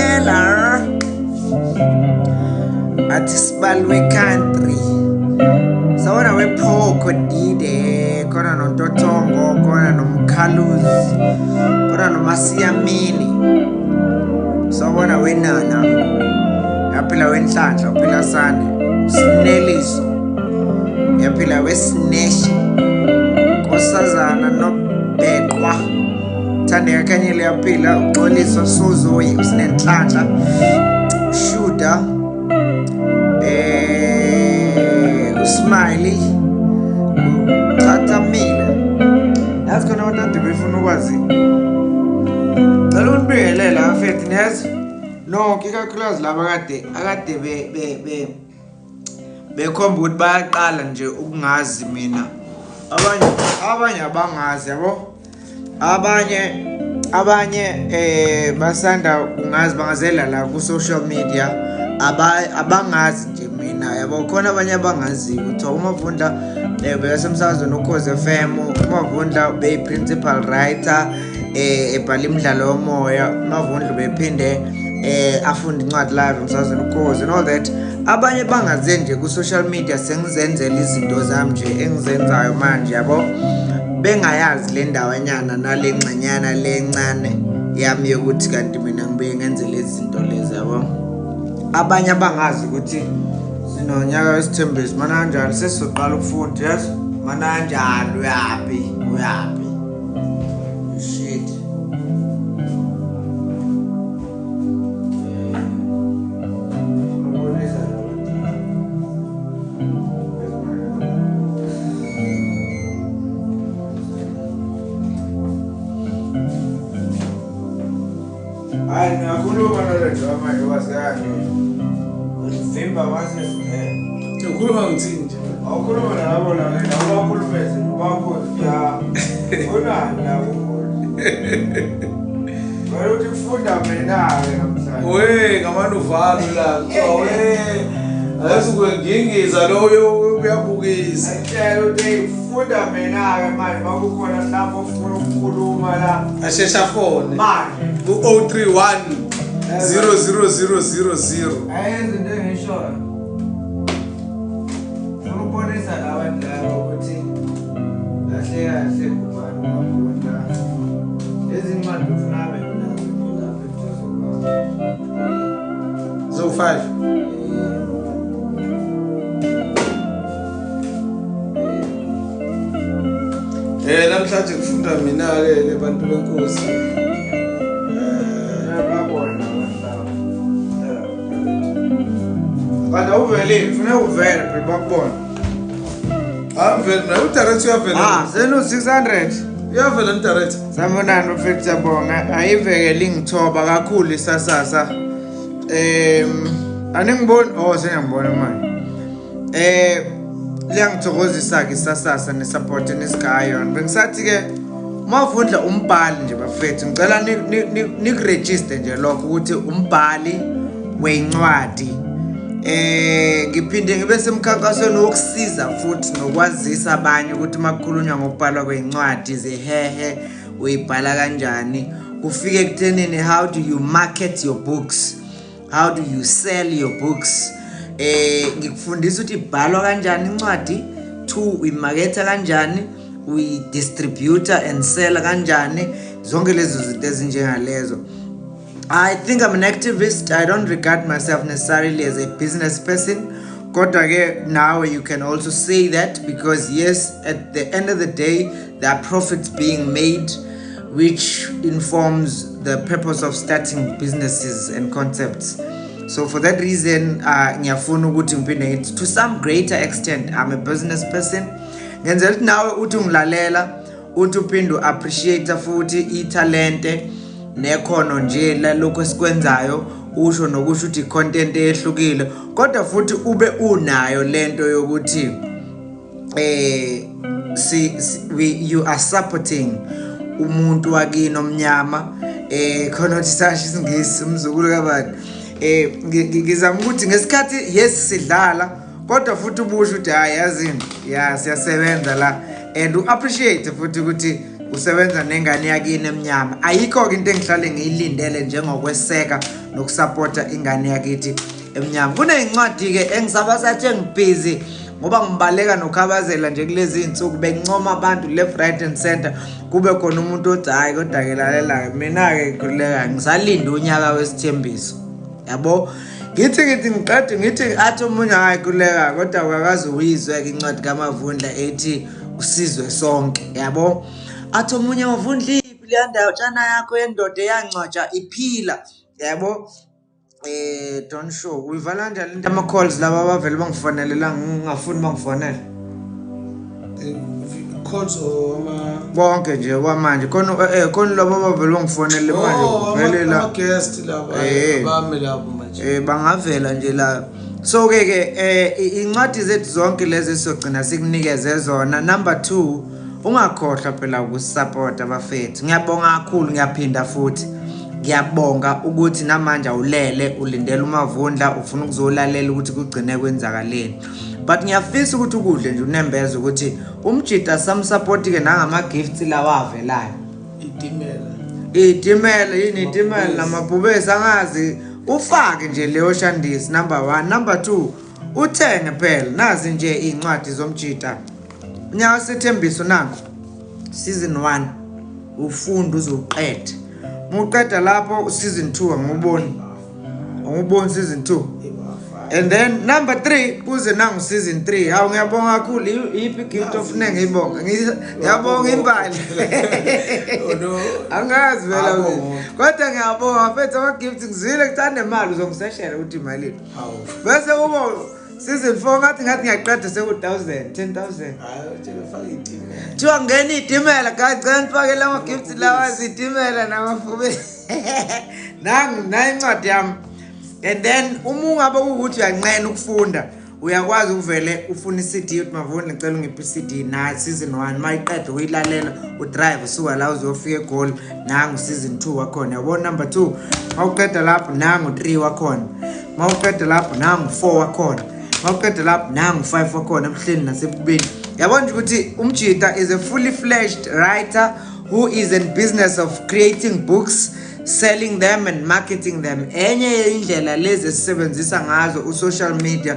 Mandela athi sibalwe country sawona wephoko dide khona noNtothongo khona noMkhaluzi khona noMasiyamini sawona wenana yaphila wenhlanhla uphila sane Sineliso yaphila weSineshi Nkosazana noBheqwa Thandeka Kanyile yaphila uXoliso Sozoyi uSinenhlanhla Shuda Smiley Thathamile yazi khona abantu befuna ukwazi cela unibingelela afethi neza nonke ikakhulukazi laba akade bekhomba ukuthi bayaqala nje ukungazi mina abanye abangazi yabo abanye basanda kungazi bangazela la ku social media abangazi nje mina yabo khona abanye abangazi ukuthi uMavundla beyasemsakazweni uKhozi FM uMavundla be principal writer ebhala imidlalo yomoya uMavundla bephinde afunda incwadi live emsakazweni uKhozi and all that abanye bangaze nje ku social media sengizenzela izinto zami nje engizenzayo manje yabo bengayazi le ndawanyana nale ngxanyana lencane yami yokuthi kanti mina ngibe ngenzele izinto lezi yabo abanye abangazi ukuthi sinonyaka wesithembiso mana kanjani sesizoqala ukufunda yes mana kanjani uyapi shit hayi ngiyakhuluma nalo manje wasiyani Zimba wase ukhuluma ngithini nje awukhuluma nabo la abakhulumeze bakho ya bona la Wena uthi ufunda mina ke namhlanje ngamanje uvalo la ayizukwengingiza loyo uyabukisa ayitshela uthi ufunda mina ke manje bakukhona lapho ufuna ukukhuluma la ashesha phone manje ku031 00000 ayenze into engishoyo ukubonisa labantu labo ukuthi kahle kubani Mavundla ezimali ufuna abe nazo lapha so 5 namhlanje kufunda mina ke abantu benkosi Kada uvele ufuna uvele bakubona vele na udirect uyavela seno 600 uyavela udirect Samonana ufethu bonga ayivekele ngithoba kakhulu isasasa aningiboni sengiyambona manje liyangithokozisa ke isasasa nesupport nesikayo bengisathi ke Mavundla umbhali nje bafethu ngicela nikuregister nje lokho ukuthi umbhali wencwadi ngiphinde ngibe semkhankasweni wokusiza futhi nokwazisa abanye ukuthi makukhulunywa ngokubhalwa kwencwadi zehehe uyibhala kanjani kufike ekuthenini how do you market your books, how do you sell your books, ngikufundisa ukuthi ibhalwa kanjani incwadi, 2 uyimaketha kanjani, uyidistributor and sell kanjani, zonke lezo zinto ezinjengalezo. I think I'm an activist. I don't regard myself necessarily as a business person. Koda now you can also say that because yes, at the end of the day, there are profits being made, which informs the purpose of starting businesses and concepts. So for that reason, to some greater extent, I'm a business person. Ngenzela nawe uthi ungilalela, uthi uphinda appreciate futhi italente nekhono nje la lokho esikwenzayo usho nokusho ukuthi content ehlukile kodwa futhi ube unayo lento yokuthi you are supporting umuntu wakini omnyama khona uthi sashi isingisi umzukulu kabani ngizama ukuthi ngesikhathi yes sidlala kodwa futhi ubusho ukuthi hayi yazini ya siyasebenza la and appreciate futhi ukuthi usebenza nengane yakini emnyama. Ayikho into engihlale ngiyilindele njengokweseka nokusupporta ingane yakithi emnyama. Kunezincwadi ke engisabasathi engibhizi ngoba ngibaleka nokhabazela nje kulezi insuku bengincoma abantu left right and center kube khona umuntu othi hayi kodwa ke lalela mina ke khuleka ngisalinda unyaka wesithembiso. Yabo ngithi athi omunye hayi khuleka kodwa akakazi uyizwe ke incwadi kaMavundla ethi usizwe sonke. Yabo athi omunye Mavundla iphi le ndawo tshana yakho yendoda eyangcwatsha iphila. Yabo don't show uyivala kanjani into ama calls laba abavele bangifonelela ngingafuni bangifonele calls ama bonke nje kwamanje khona labo abavele bangifonele manje kuvelela ama guest laba abami labo manje bangavela nje la. So ke incwadi zethu zonke lezi sogcina sikunikeze zona. Number 2, ungakhohlwa phela ukusupport abafethu. Ngiyabonga kakhulu, ngiyaphinda futhi ngiyabonga ukuthi namanje awulele ulindele uMavundla ufuna ukuzolalela ukuthi kugcine kwenzakaleni. But ngiyafisa ukuthi ukudle nje unembeza ukuthi umjita samsupport ke nangama gifts lawa avelayo. Itimela yini itimela namabhubesi angazi ufake nje leyo shandisi. Number 1. Number 2, uthenge phela nazi nje incwadi zomjita. Unyaka sethembiso nanku season 1 ufunda uzoqeda. Muqeda lapho season 2 anguboni season 2. And then number 3 kuze nangu season 3. Hawu ngiyabonga kakhulu iphi gift of ngiyibonga. Ngiyabonga imbali. Angazi vela kodwa ngiyabonga mfethu ama gifts ngizile kuthanda imali uzongiseshela ukuthi imali. Bese kuba season 4 ngathi ngiyaqeda seku 1000 10000. Hayi utshela ufaka itimela. Thiwa ngene itimela ngicela nifake lawa gifts lawa zitimela namafube. Nangu incwadi yami. And then uma ungabe ukuthi uyanqena ukufunda uyakwazi uvele ufuna iCD uthi Mavundla ngicela ungiphe iCD na season 1 mayiqeda uyilalela udrive usuka la uzofika eGoli nangu season 2 wakhona. Yabona number 2 mawuqeda lapho nangu 3 wakhona. Mawuqeda lapho nangu 4 wakhona. Mawuqeda lapho nangu 5 wakhona emhleni nasebubeni. Yabona ukuthi umjita is a fully fledged writer who is in business of creating books, selling them and marketing them. Enye indlela lezi sisebenzisa ngazo usocial media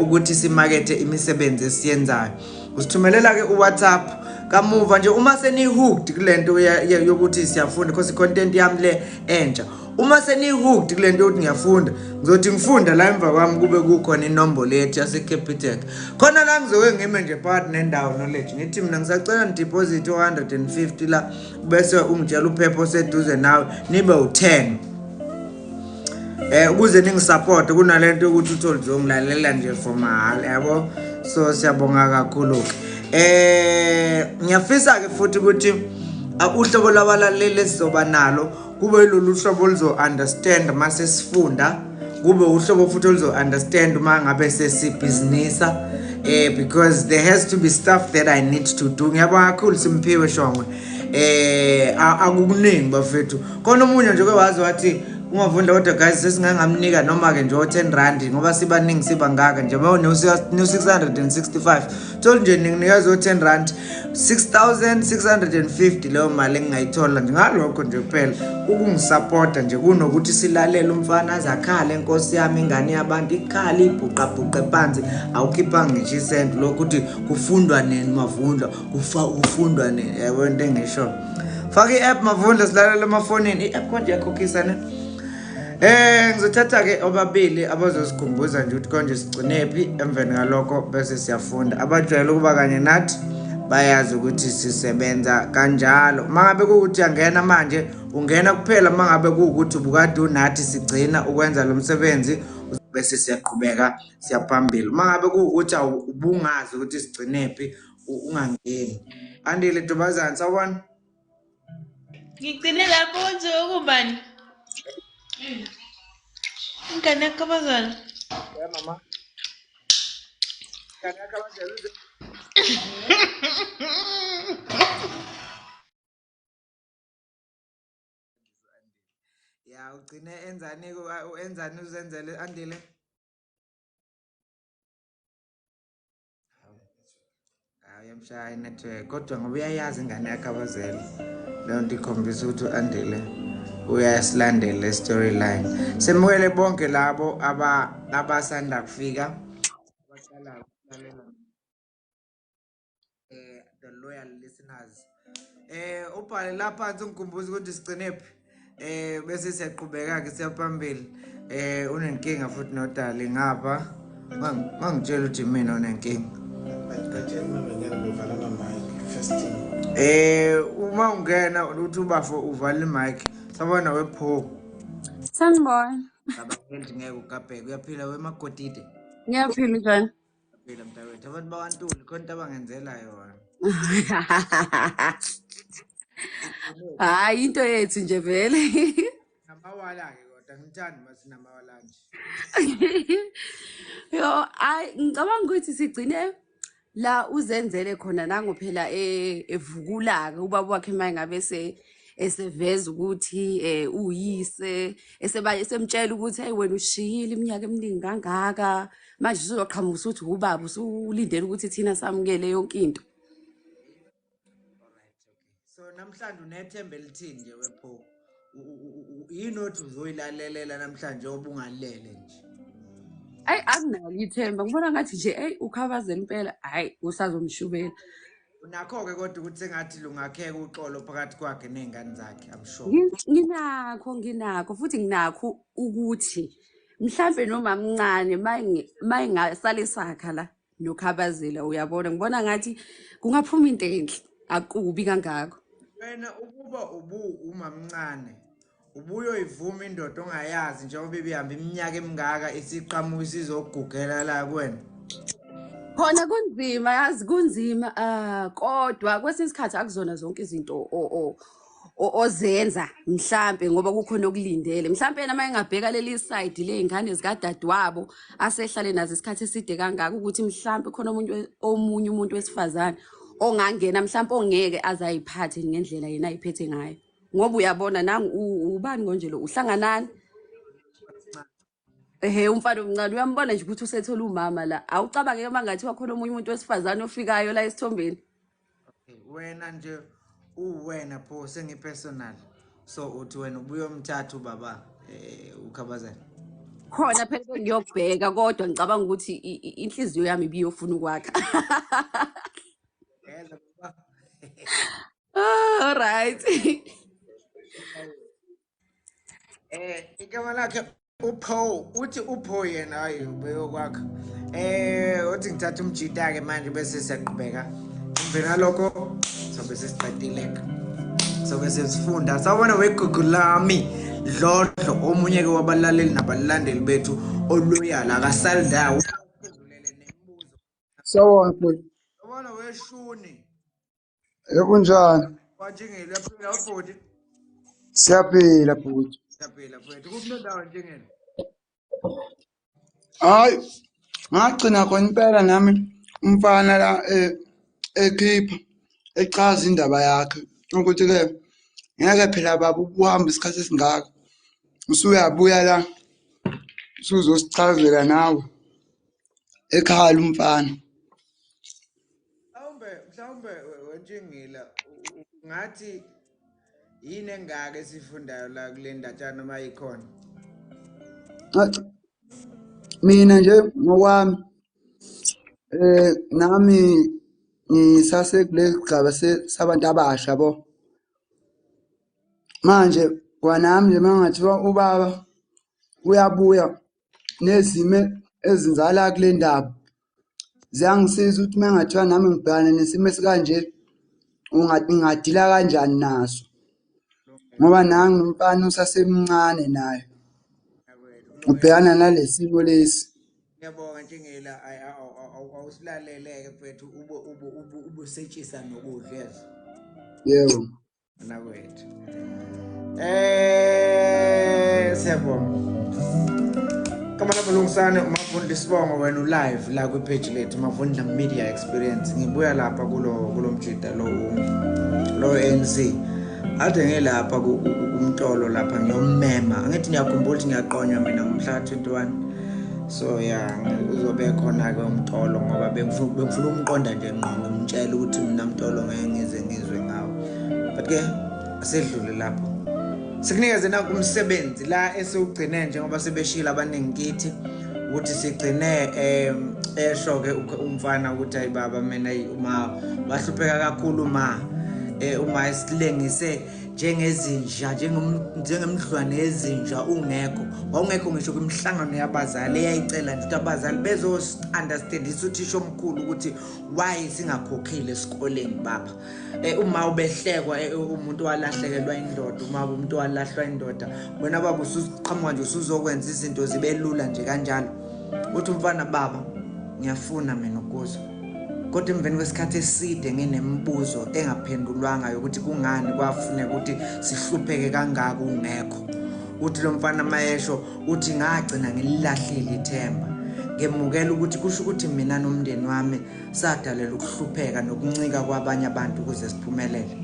ukuthi simakethe imisebenzi esiyenzayo. Usithumelela ke uWhatsApp kamuva nje uma seni hooked kulento yokuthi siyafunda because content yami le entsha. Uma seni hooked kulento yokuthi ngiyafunda ngizothi ngifunda la emva kwami kube kukhona inombolo yethu yase Capitec. Khona la ngizoke ngime nje phakathi nendawo knowledge ngithi mina ngisacela ngideposit 150 la bese ungitshela uphepho oseduze nawe nibe u10 ukuze ningisupport kunalento ukuthi uthole uzongilalela nje for mahhala. Yabo so siyabonga kakhulu ngiyafisa ke futhi ukuthi uhlobo labalaleli esizoba nalo kube lolu hlobo lizo understand mase sifunda, kube uhlobo futhi lizo understand uma ngabe sesibusinessa because there has to be stuff that I need to do. Ngiyabonga kakhulu Simphiwe Shongwe akukuningi bafethu khona umunye nje kwazi wathi uMavundla kodwa guys sesingangamnika noma ke nje R10 ngoba sibaningi siba ngaka nje bawo 665 tol nje nginikeza R10 6650 leyo mali engingayithola nje ngalokho nje kuphela ukungisupporta nje kunokuthi silalela umfana azakhale enkosi yami ingane yabantu ikhala ibhuqa bhuqa phansi awukhipha ngisho isent lokuthi kufundwa nini Mavundla ufundwa nini yabo into engisho faka i-app Mavundla silalela emafonini i-app konje yakhokhisa ngizothatha ke obabili abazosikhumbuza nje ukuthi konje sigcinephi emveni ngalokho bese siyafunda. Abajwayele ukuba kanye nathi bayazi ukuthi sisebenza kanjalo. Mangabe kuukuthi angena manje ungena kuphela mangabe kuukuthi ubukade unathi sigcina ukwenza lo msebenzi bese siyaqhubeka siyaphambili. Mangabe kuukuthi ubungazi ukuthi sigcinephi ungangeni. Andile Ntobazana sawubona. Ngigcine lapho nje ukubani? Ingane yakabazana. Ya mama. Ingane yakabazana. Ya ugcine enzani uzenzele Andile? yamshaya network kodwa ngoba uyayazi ingane yakhe abazeli leyo nto ikhombisa ukuthi u-Andile uyasilandela storyline. Semukele bonke labo abasanda kufika abaqala ukulalela the loyal listeners. Ubhale lapha phansi ungikhumbuza ukuthi sigcinephi bese siyaqhubeka ke siyaphambili. Unenkinga futhi noDali ngapha mangitshela ukuthi mina unenkinga. Uma ungena uthi ubafo uvala imic sabona wepho Sanibona. abapheli ngeke ugabheke uyaphila wemagodide Ngiyaphila njani? phela mntakwethu abantu bakwaNtuli khona into abangenzela yona. Hayi into yethu nje vele. Namawala ke kodwa ngithanda masinamawala nje. Yo, ngicabanga ukuthi sigcine la uzenzele khona nango phela evukula-ke ubaba wakhe maye ngabe eseveza ukuthi uyise esemtshela ukuthi hey wena ushiyile iminyaka eminingi kangaka manje uzoqhamuka uthi ubaba usulindele ukuthi thina samukele yonke into. Alright, okay. So namhlanje unethemba elithini nje wepho? Yini othi uzoyilalelela namhlanje obungalele nje? Ayi akunalo ithemba ngibona ngathi nje hey ukhabazela impela hayi usazomshubela. Unakho ke kodwa ukuthi sengathi lungakheka uxolo phakathi kwakhe nezingane zakhe, I'm sure. Nginakho futhi nginakho ukuthi mhlambe noma mncane mayingasale sakha la nokhabazela uyabona ngibona ngathi kungaphuma into enhle akubi kangako. Wena ukuba umamncane ubuyoyivuma indoda ongayazi njengoba ibihamba iminyaka emingaka isiqhamuka isizogugela la kuwena. Khona kunzima yazi kunzima kodwa kwesinye isikhathi akuzona zonke izinto ozenza mhlambe ngoba kukhona okulindele mhlambe yena mayengabheka leli side lezingane zikadadewabo asehlale nazo isikhathi eside kangaka ukuthi mhlambe khona omunye umuntu wesifazane ongangena mhlambe ongeke azayiphathe ngendlela yena ayiphethe ngayo ngoba uyabona nangu ubani konje lo uhlanganani umfana omncane uyambona nje ukuthi usethola umama la awucabange mangathi wakhona omunye umuntu wesifazane ofikayo la esithombeni. Okay, wena nje uwena pho sengipersonal so uthi wena ubuye umthatha ubaba ukhabazela Khona phela ngiyobheka kodwa ngicabanga ukuthi inhliziyo yami ibiyofuna ukwakha. yeza baba. All right. Igama lakhe upho uthi upho yena hayi ubeyokwakha uthi ngithatha umjita ke manje bese siyaqhubeka emveni lokho sobe sesiqedileka sobe sesifunda sawubona wegugulami Dlodlo omunye ke wabalaleli nabalandeli bethu oloyal akasaldawo phezulele nemibuzo Sawona futhi. yabona weshuni Ekunjani? wajingile yaphila ubhodi Siyaphila futhi. yaphila mfethu kumnondawo njengene Hayi. Ngagcina khona impela nami umfana la ekhipha echaza indaba yakhe ukuthi ke ngeke phela baba ubuhamba isikhathi esingaka. Usuyabuya la usuzosichazela nawe ekhaya umfana. mhlawumbe wenjingila ngathi yini engaka esifundayo la kule ndatshana noma ikhona Mina nje ngokwami nami ngisase kule sigaba sabantu abasha yabo. Manje kwanami nje mangathiwa ubaba uyabuya nezimo ezinzala kule ndaba ziyangisiza ukuthi mangathiwa nami ngibhekane nesimo esikanje ungadila kanjani naso ngoba nangi umfana usasemncane naye ubhekana nalesimo lesi. ngiyabonga njengela awusilaleleke mfethu ubusetshisa nokudla yes Yebo. nakwethu siyabonga kama labulungisane uMafundi Sibongo wena ulive la ku page lethu Mafundi Media Experience ngibuya lapha kulo mjida lo ANC ade ngelapha umtolo lapha ngiyommema angithi ngiyakhumbula ukuthi ngiyaqonywa mina ngomhla 21 so yeah uzobe khona ke umtolo ngoba bengifuna umqonda nje ngqo ngimtshela ukuthi mina Mtolo ngeke ngize ngizwe ngawo but ke asedlule lapho sikunikeze na kumsebenzi la esewugcine njengoba sebeshila abaningi kithi ukuthi sigcine esho ke umfana ukuthi ayi baba mina uma bahlupheka kakhulu uma isilengise njengezinja njengemdlwane ezinja ungekho ngisho kwimhlangano yabazali eyayicela nje abazali bezo-understandisa uthisha omkhulu ukuthi why singakhokhile esikoleni baba uma ubehlekwa umuntu walahlekelwa indoda uma umuntu walahlwa indoda wena baba usuqhamuka nje usuzokwenza izinto zibe lula nje kanjalo uthi umfana baba ngiyafuna mina ukuzwa kodwa emveni kwesikhathi eside nginembuzo engaphendulwanga yokuthi kungani kwafuneka ukuthi sihlupheke kangaka ungekho uthi lo mfana mayesho uthi ngagcina ngililahlile ithemba ngemukela ukuthi kusho ukuthi mina nomndeni wami sadalela ukuhlupheka nokuncika kwabanye abantu ukuze siphumelele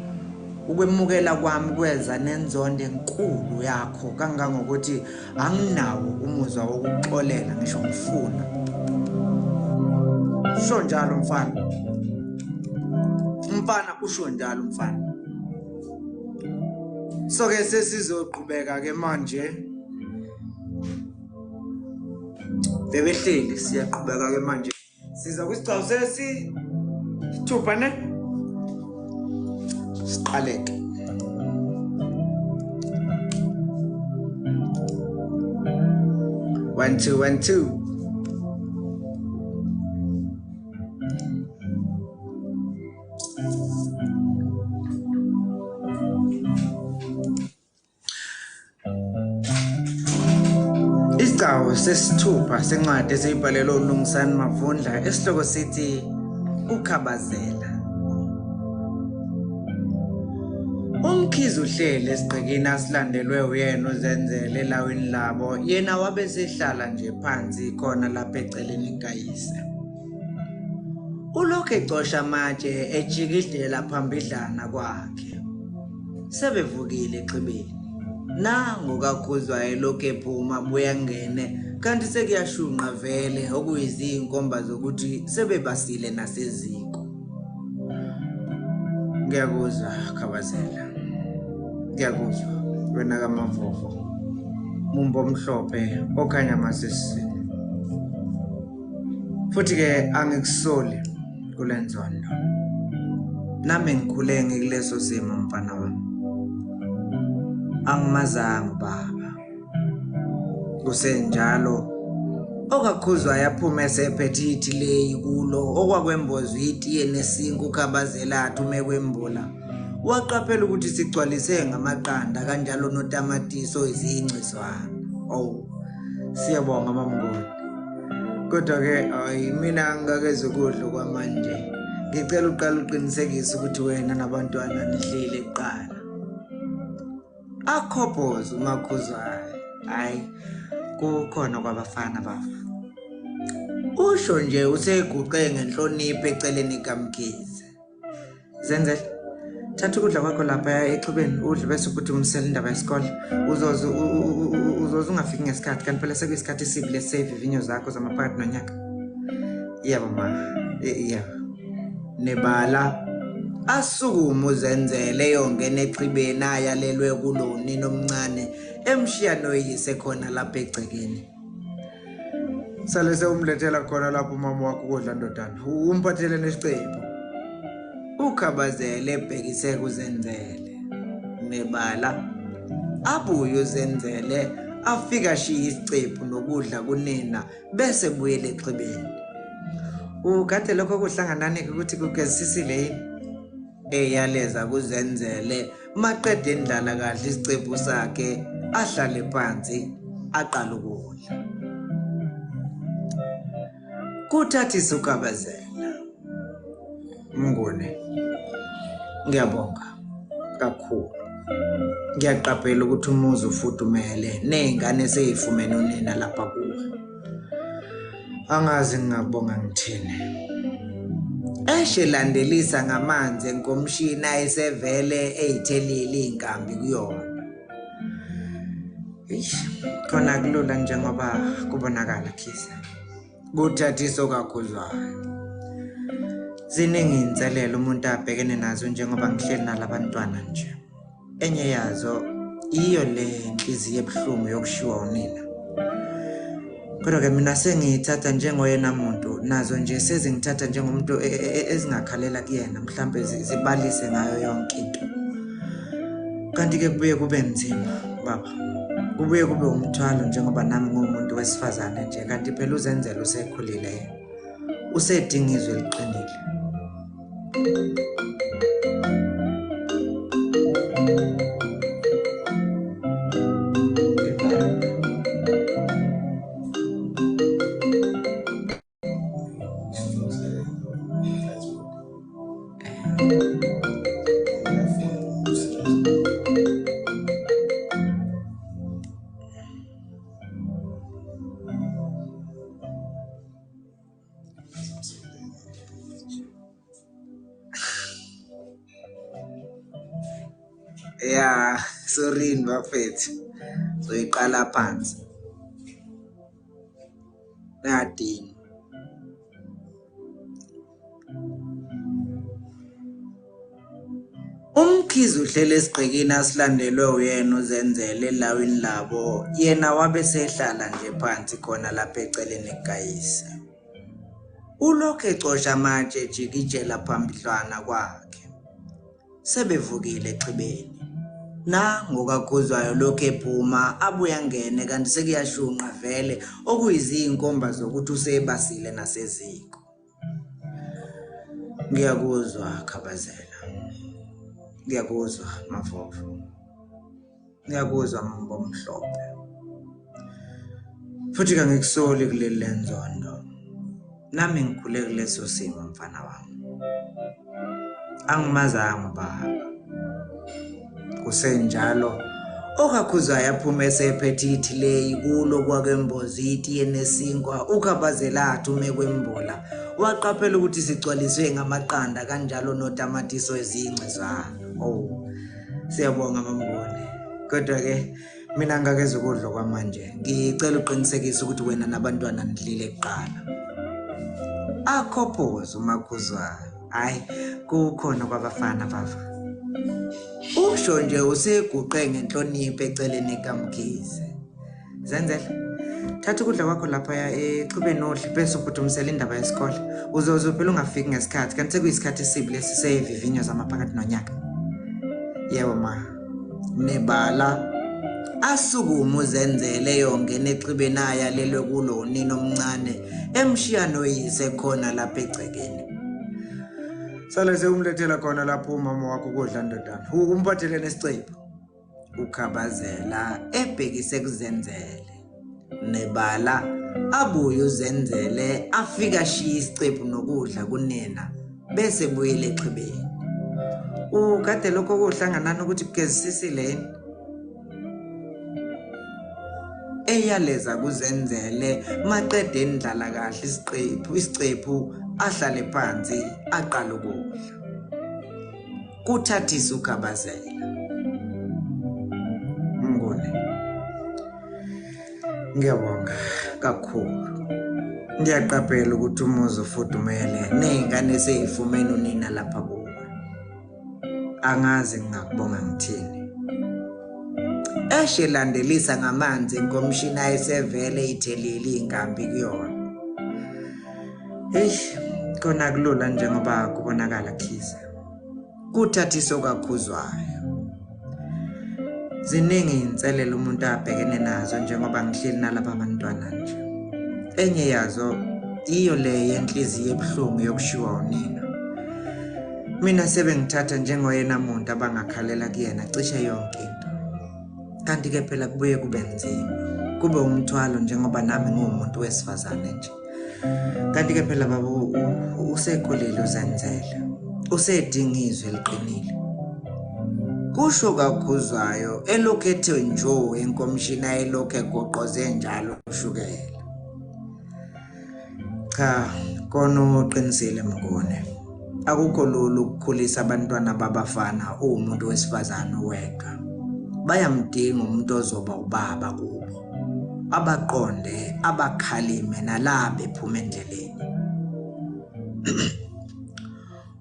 ukwemukela kwami kweza nenzondo enkulu yakho kangangokuthi anginawo umuzwa wokuxolela ngisho ngifuna usho njalo mfana usho njalo mfana so ke sesizoqhubeka ke manje bebehleli siyaqhubeka ke manje siza kwisigcawu sesithupha ne siqaleke one two Isigcawu sesithupha sencwadi esiyibhalelwe uLungisani Mavundla esihloko sithi ukhabazela. Umkhize uhlele esigqikini asilandelwe uyena uZenzele elawini labo yena wabe sehlala nje phansi khona lapha eceleni kayise. Ulokhu ecosha amatshe ejikidlela phambidlana kwakhe. Sebevukile exibeni. Nangu kakhuzwa elokhu ephuma buya ngene kanti sekuyashunqa vele okuyizinkomba zokuthi sebebasile naseziko. Ngiyakuzwa Khabazela. Ngiyakuzwa wena kaMavovo. Mumbo omhlophe okhanya masisini. Futhi ke angikusoli kulenzondo. Nami ngikhule ngikuleso simo mfana wami. Angimazanga baba. Kusenjalo okakhuzwa yaphuma esephethe ithile kulo okwakwembozo itiye nesinku uKhabazela athi umekwembola. Waqaphela ukuthi sigcwalise ngamaqanda kanjalo notamatiso izinciswana. Oh siyabonga mamngoni. Kodwa ke mina ngakeze ukudla kwamanje. Ngicela uqala uqinisekise ukuthi wena nabantwana nihlile eqala. Akhophoza uMakhuzwayo. Hayi kukhona kwabafana baba. Usho nje useguqe ngenhlonipho eceleni kaMkhize. Zenzele thatha ukudla kwakho lapha exhubeni udle bese ubuthi umsela indaba yesikole uzoze ungafiki ngesikhathi kanti phela sekuyisikhathi esibi lesave ivinyo zakho zamaphakathi nonyaka. Yebo ma yebo nebala asukuma uZenzele yongena exhibeni ayalelwe kuloni nomncane emshiya noyise khona lapha egcekeni. Sale sewumlethela khona lapho mama wakho ukudla ndodana umphathele nesicebo. uKhabazela ebhekise kuZenzele nebala abuye uZenzele afika shiya isicephu nokudla kunina bese buyele exhibeni. Ukade lokho kuhlanganane ukuthi kugezisisile eyaleza kuZenzele maqede indlala kahle isicephu sakhe ahlale phansi aqala ukudla. Kuthathisa uKhabazela. Mngone ngiyabonga kakhulu. Ngiyaqaphela ukuthi umuzi ufudumele nezingane seyifumene unina lapha kuwe. Angazi ngingabonga ngithini. Eshelandelisa ngamanzi enkomshini ayesevele eyithelile inkambi kuyona. Eish, khona kulula njengoba kubonakala Khisa. Kuthathiso kakhuzwayo. Ziningi inselelo umuntu abhekene nazo njengoba ngihleli nalabantwana nje. Enye yazo iyo le inhliziyo ebuhlungu yokushiwa unina. Kodwa ke mina sengiyithatha njengoyena muntu nazo nje sezingithatha njengomuntu ezingakhalela kuyena mhlambe zibalise ngayo yonke into. Kanti ke kubuye kube nzima baba. Kubuye kube umthwalo njengoba nami ngumuntu wesifazane nje kanti phela uzenzela usekhulile. Usedinga izwe liqinile. Yeah, sorry bafethu. So iqala phansi. Nadini. Umkhizi uhlele esigqikini asilandelwe uyena uzenzele elawini labo. Yena wabe sehlala nje phansi khona lapha eceleni kayise. Ulokhu ecosha amatshe ejikijela phambidlwana kwakhe. Sebevukile exhibeni. Na ngokakhuzwayo lokho ephuma abuya ngene kanti sekuyashunqa vele okuyizinkomba zokuthi usebasile naseziko. Ngiyakuzwa Khabazela. Ngiyakuzwa Mafofo. Ngiyakuzwa Mbomhlophe. Futhi kangikusoli kuleli lenzondo. Nami ngikhule kuleso simo mfana wami. Angimazanga baba. Kusenjalo okakhuzwayo aphuma esephethe ithile kulo kwakembozi itiye nesinkwa uKhabazela athi ume kwembola waqaphela ukuthi sigcwaliswe ngamaqanda kanjalo notamatiso ezincizwana. Oh siyabonga mambone kodwa ke mina ngakeze ukudla kwamanje ngicela uqinisekise ukuthi wena nabantwana nidlile kuqala akhophoza umakhuzwayo hayi kukhona kwabafana bava. Usho nje useguqe ngenhlonipho eceleni kaMkhize. Zenzela. Thatha ukudla kwakho lapha exhibeni odli bese uphuthumisela indaba yesikole. Uzophela ungafiki ngesikhathi kanti sekuyisikhathi esibi lesi sevivinyo zamaphakathi nonyaka. Yebo ma. Nebala asukuma uzenzele yongena exhibeni ayalelwe kulo unina omncane emshiya noyise khona lapha egcekeni. Sale seumlethela khona lapho umama wakho ukudla ndodana. Umphathele nesicebo. uKhabazela ebhekise kuzenzele nebala abuye uzenzele afika shiya isicephu nokudla kunena bese buyele exhibeni. Ukade lokho kuhlanganana ukuthi kugezisisile eyaleza kuzenzele maqede endlala kahle isicephu ahlale phansi aqala ukudla kuthathisa uKhabazela. Ngone ngiyabonga kakhulu, ngiyaqaphela ukuthi umuzi ufudumele nezingane sezifumene unina lapha kuwe. Angazi ngakubonga ngithini. Eshelandelisa ngamanzi ngomshini ayesevele ithelile ingambi kuyona. Kona kulula njengoba kubonakala Khiza. Kuthathiso kakhuzwayo. Ziningi inselelo umuntu abhekene nazo njengoba ngihleli nalapha abantwana nje. Enye yazo iyo le yenhliziyo ebuhlungu yokushiwa unina. Mina sebengithatha njengoyena muntu abangakhalela kuyena cishe yonke into. Kanti ke phela kubuye kube nzima. Kube umthwalo njengoba nami ngumuntu wesifazane nje. Kanti ke phela baba usekhulile uzenzele. Usedinga izwe eliqinile. Kusho kakhuzwayo elokhethe njo enkomshini ayelokhe egoqoze njalo ushukela. Cha, kona uqinisile Mngone. Akukho lula ukukhulisa abantwana babafana umuntu wesifazane weka. bayamdinga umuntu ozoba ubaba kubo, abaqonde, abakhalime nala bephuma endleleni.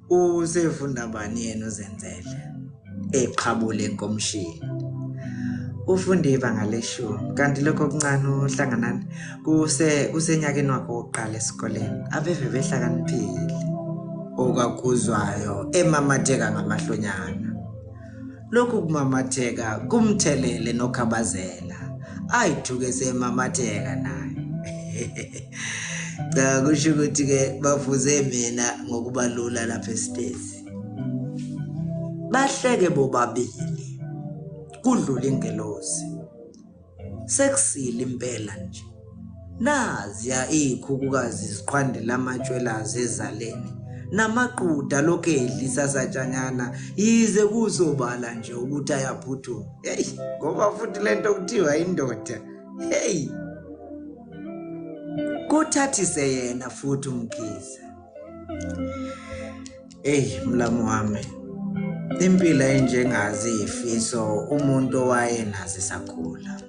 Usefunda bani yena uZenzele? Eqhabule enkomishini. Ufunda ibanga leshumi, kanti lokho okuncane uhlanganani kusenyakeni wakhe wokuqala esikoleni. Abeve behlakaniphile, okakhuzwayo emamatheka ngamahlonyana. Lokhu kumamatheka kumthelele noKhabazela, ayithuke semamatheka naye. Cha kusho ukuthi ke bafuze mina ngokubalula lapha esitezi. Bahleke bobabili. Kudlula ingelosi. Sekusile impela nje. Naziya ikhukukazi ziqhandela amatshwelazi ezaleni. Namaquda lokho edlisa satshanyana yize kusobala nje ukuthi ayaphuthuma. Hey, ngoba futhi lento kuthiwa indoda. Hey. Kuthathise yena futhi umkhize. Hey mlamu wami. Impilo enjengazi ifiso umuntu owayenazi sakhula.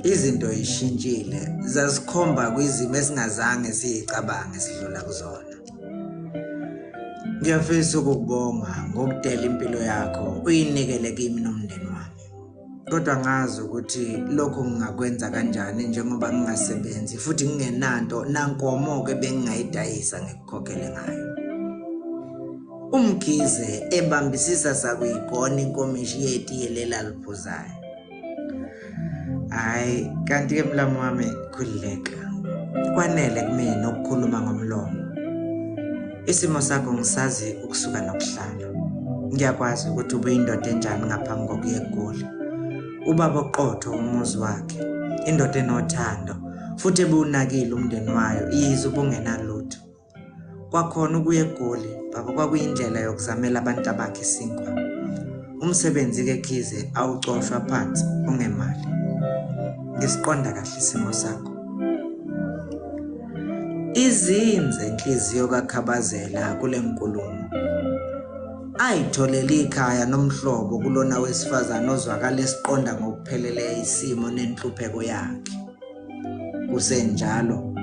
Izinto ishintshile zasikhomba kwizimo esingazange sizicabange sidlula kuzona. Ngiyafisa ukukubonga ngokudela impilo yakho uyinikele kimi nomndeni wami. Kodwa ngazi ukuthi lokho ngingakwenza kanjani njengoba ngingasebenzi futhi ngingenanto nankomo ke bengingayidayisa ngikukhokhele ngayo. Umkhize ebambisisa sakuyigona inkomishi yetiyelela liphuzayo. Hayi kanti ke mlamu wami khulileka. Kwanele kumina ukukhuluma ngomlomo. Isimo sakho ngisazi ukusuka nokuhlala. Ngiyakwazi ukuthi ube indoda enjani ngaphambi kokuya eGoli. Ubaba oqotho umuzi wakhe, indoda enothando futhi ebunakile umndeni wayo, yize ubungenalutho. Kwakhona ukuya eGoli baba kwakuyindlela yokuzamela abantu abakhe isinkwa. Umsebenzi ke Khize awucoshwa phansi ungemali. Ngisiqonda kahle isimo sakho. Izinze inhliziyo kaKhabazela kule nkulumo. Ayitholela ikhaya nomhlobo kulona wesifazana ozwakala esiqonda ngokuphelele isimo nenhlupheko yakhe. Kusenjalo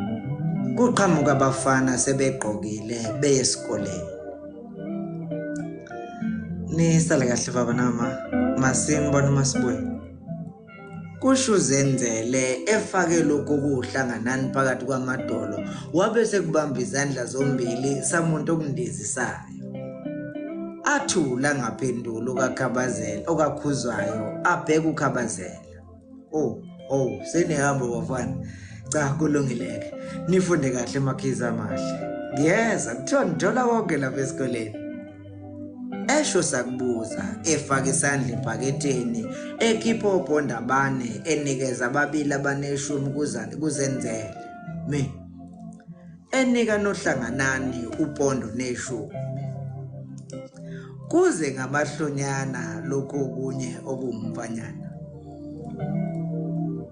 kuqhamuka abafana sebegqokile beye esikoleni. Nisale kahle baba nama masinibona masibuye. Kusho uZenzele efake lokho kuhlanganani phakathi kwamadolo wabe sekubamba izandla zombili samuntu okundizisayo. Athula ngaphendulo kaKhabazela okakhuzwayo abheka uKhabazela. Senihamba bafana. Cha kulungileke. Nifunde kahle emakhiza amahle. Ngiyeza kuthiwa nithola konke lapha esikoleni. Esho sakubuza efaka isandla ephaketheni ekhipha obhonda bane enikeza ababili abaneshumi kuZenzele. Enika nohlanganani upondo neshumi. Kuze ngamahlonyana lokho okunye okumfanyana.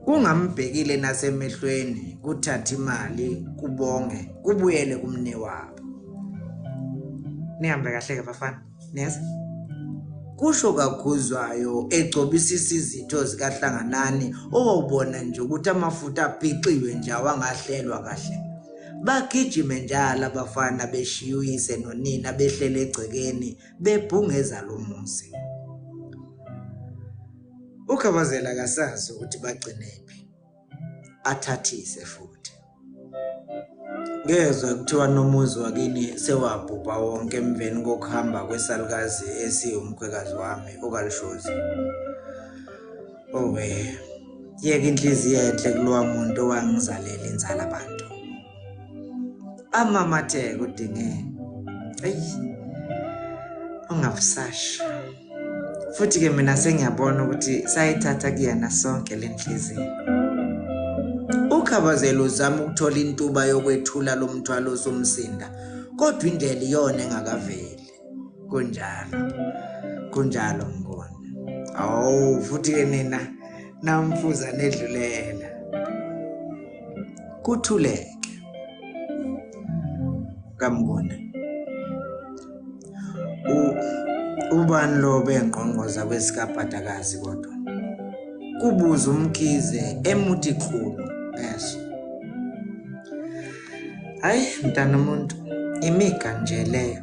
Kungambhekile nasemehlweni kuthatha imali kubonge kubuyele kumne wabo. Nihambe kahle ke bafana. Neza. Kusho kakhuzwayo egcobisisa izitho zikaHlanganani owawubona nje ukuthi amafutha aphixiwe nje awangahlelwa kahle. Bagijime njalo abafana beshiya uyise nonina behlele egcekeni bebhungeza lo muzi. uKhabazela kasazi ukuthi bagcinephi. Athathise futhi. Ngezwe kuthiwa nomuzi wakini sewabhubha wonke emveni kokuhamba kwesalukazi esiyumkhwekazi wami okaLishozi. Yeke inhliziyo enhle kulowa muntu owangizalela inzala abantu. Amamatheka udinge. Ungabusasha. Futhi ke mina sengiyabona ukuthi sayithatha kuyena sonke lenhliziyo. uKhabazela uzama ukuthola intuba yokwethula lo mthwalo somsinda, kodwa indlela iyona engakaveli. Kunjalo ngona. Futhi ke nina namfuza nedlulela. Kuthuleke. Kamngona. ubani lo bengqongqoza kwesikaphatakazi kodwa kubuza umkhize emuthi khulu eso. Hayi mntana umuntu, imiga nje leyo.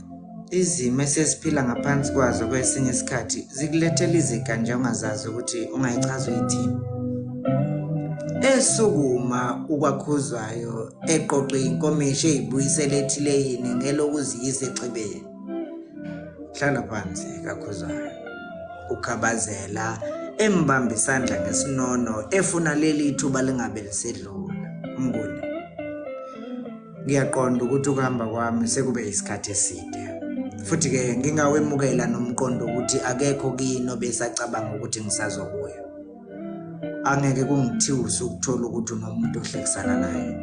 Izimo esesiphila ngaphansi kwazo kwesinye isikhathi zikulethela iziga nje ongazazi ukuthi ungayichaza uyithini. Esukuma ukwakhuzwayo eqoqe inkomishi eyibuyisele ethileyini ngelokuziyisa ecibeni. Hlala phansi kakhuzwayo. Ukhabazela embamba isandla ngesinono efuna leli ithuba lingabe lisedlula. Mnguni, ngiyaqonda ukuthi ukuhamba kwami sekube isikhathi eside. Futhi ke ngingawemukela nomqondo ukuthi akekho kini obesacabanga ukuthi ngisazobuya. Angeke kungithiwuse ukuthola ukuthi unomuntu ohlekisana naye.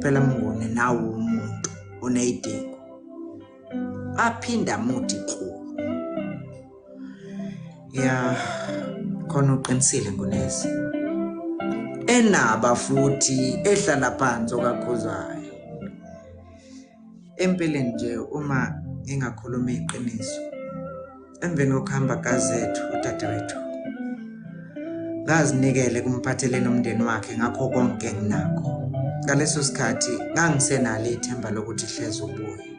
Phela Mnguni nawe umuntu uneyidingo. Aphinda muthi khulu. Ya khona uqinisile Ngunesi. Enaba futhi ehlala phansi okakhuzwayo. Empeleni nje uma ngingakhuluma iqiniso, emveni kokuhamba kazethu udadewethu, ngazinikele kumphatheleni umndeni wakhe ngakho konke nginakho. Ngaleso sikhathi ngangisenalo ithemba lokuthi hleze ubuye.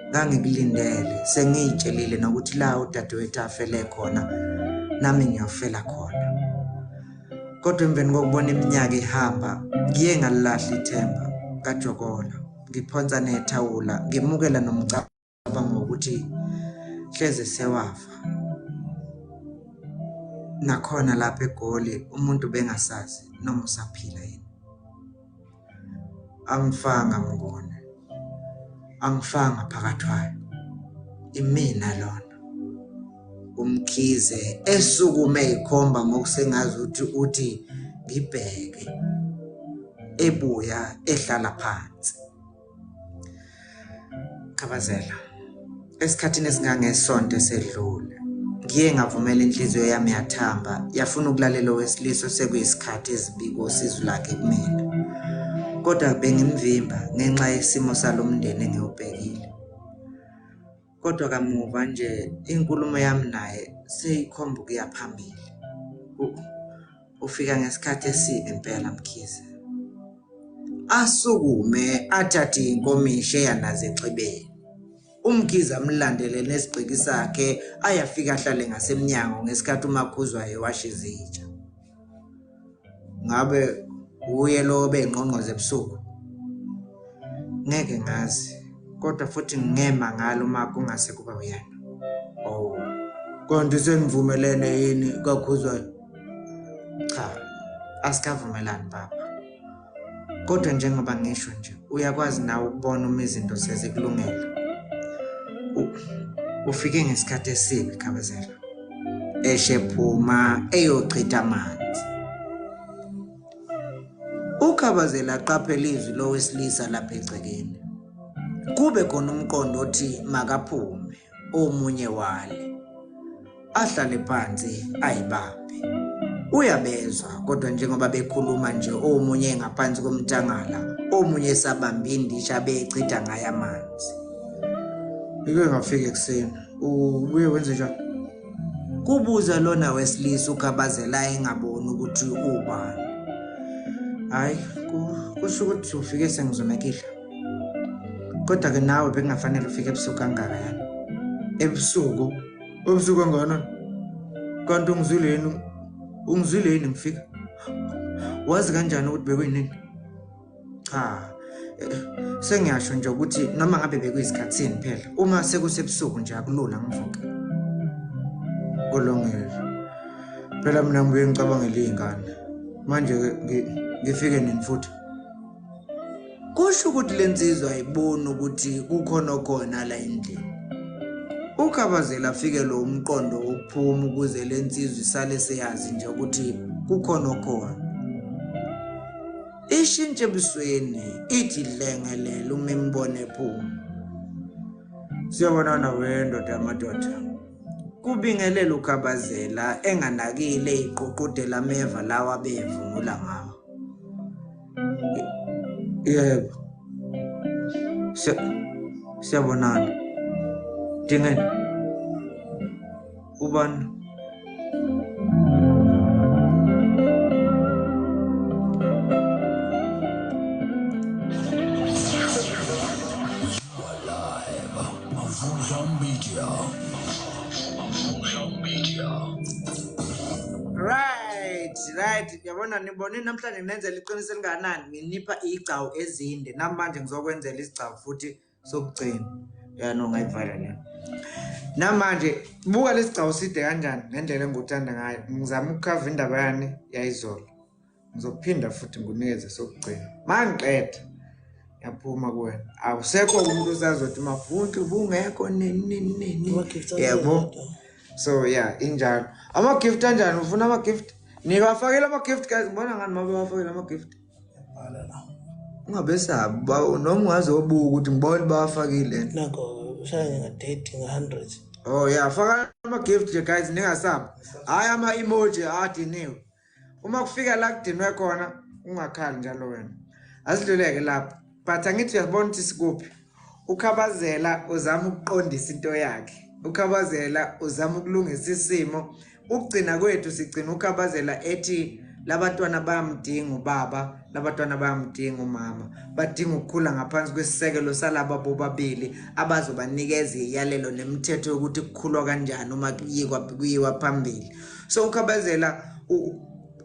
Ngangikulindele, sengiyitshelile nokuthi la udadewethu afele khona nami ngiyofela khona. Kodwa emveni kokubona iminyaka ihamba, ngiye ngalilahla ithemba kaJokola. Ngiphonsa nethawula, ngimukela nomcabango ukuthi hleze sewafa. Nakhona lapha eGoli umuntu bengasazi noma usaphila yini. Angifanga Mnguni, angifanga phakathwayo. Imina lona umkhize esukume ikhomba ngokusengazi uthi ngibheke, ebuya ehlala phansi. Khabazela, esikhathini esingangesonto esedlule ngiye ngavumela inhliziyo yami yathamba yafuna ukulalela owesilisa sekuyisikhathi ezibiko usizo lakhe kumina. Kodwa bengimvimba ngenxa yesimo salomndeni engiyobhekile. Kodwa kamuva nje inkulumo yami naye seyikhomba ukuya phambili. Ufika ngesikhathi esibi impela Mkhize. Asukume athathe inkomishi eyanaze ecibeni. Umkhize amlandele nesigciki sakhe ayafika ahlale ngasemnyango ngesikhathi umakhuzwayo washiza itsha. Ngabe uye lo bengqongqoze ebusuku? Ngeke ngazi, kodwa futhi ngingema ngalo uma kungase kuba uyena. Oh, konke senivumelene yini kakhuzwayo? Cha, asikavumelani baba. Kodwa njengoba ngisho nje, uyakwazi nawe ukubona uma izinto sezikulungele. Ufike ngesikhathi esibi Khabazela. Eshephuma eyochitha amanzi. UKhabazela aqaphela izwi lowesilisa lapha egcekeni. Kube khona umqondo othi makaphume omunye wale. Ahlale phansi ayibambe. Uyabezwa kodwa njengoba bekhuluma nje omunye ngaphansi komthangala, omunye esabamba indisha bechitha ngayo amanzi. Ngike ngafika ekseni. Ubuye wenze njani? Kubuza lona wesilisa uKhabazela engaboni ukuthi ubani. Hayi, kusho ukuthi ufike sengizomekile. Kodwa ke nawe bekungafanele ufike ebusuku kangaka yana. Ebusuku? Ebusuku kangana? Kanti ungizwile yini ngifika? Wazi kanjani ukuthi bekuyinini? Cha, sengiyasho nje ukuthi noma ngabe bekuyisikhatsini phela, uma sekusebusuku nje akulula ngivuke. Kulungile. Phela mina ngibuye ngicabangele izingane. Manje ngifike nini futhi? Kusho ukuthi lensizwa ayiboni ukuthi kukhona khona la endlini. UKhabazela afike lo umqondo wokuphuma ukuze lensizwa isale seyazi nje ukuthi kukhona khona. Ishintshe ebusweni ithi lengelele uma imbone ephuma. Siyabonana wendoda yamadoda. Kubingelela uKhabazela enganakile iqoqodela ameva lawa bevungula ngawo. Yebo. Siyabonana. Dingeni. ubani right yabona nibone namhlanje nginenzela iqiniso elinganani nginipha igcawu ezinde namanje ngizokwenzela isigcawu futhi sokugcina no ngayivala le namanje buka lesigcawu side kanjani ngendlela enguthanda ngayo ngizama ukukhava indaba yani yayizolo ngizophinda futhi ngunikeze sokugcina mangiqeda yaphuma kuwena awusekho umuntu usazothi mavunti ubungekho nini yabo so yeah injalo ama-gift kanjani ufuna ama-gift niwafakela ama-gift guys ngibona ngani mabe wafakela ama-gift ungabesabi noma ungazobuka ukuthi ngibone bawafakile nako ushaya nga-30 nga-100 oh yeah faka ama-gift nje guys ningasabi hhayi ama-emoji adiniwe uma kufika la kudinwe khona ungakhali njalo wena asidluleke lapho but angithi uyasibona ukuthi sikuphi ukhabazela uzama ukuqondisa into yakhe ukhabazela uzama ukulungisa isimo ukugcina kwethu sigcina ukhabazela ethi labantwana bayamdinga ubaba labantwana bayamdinga umama badinga ukukhula ngaphansi kwesisekelo salabo bobabili abazobanikeza iyalelo nemithetho yokuthi kukhulwa kanjani uma kuyiwa phambili so ukhabazela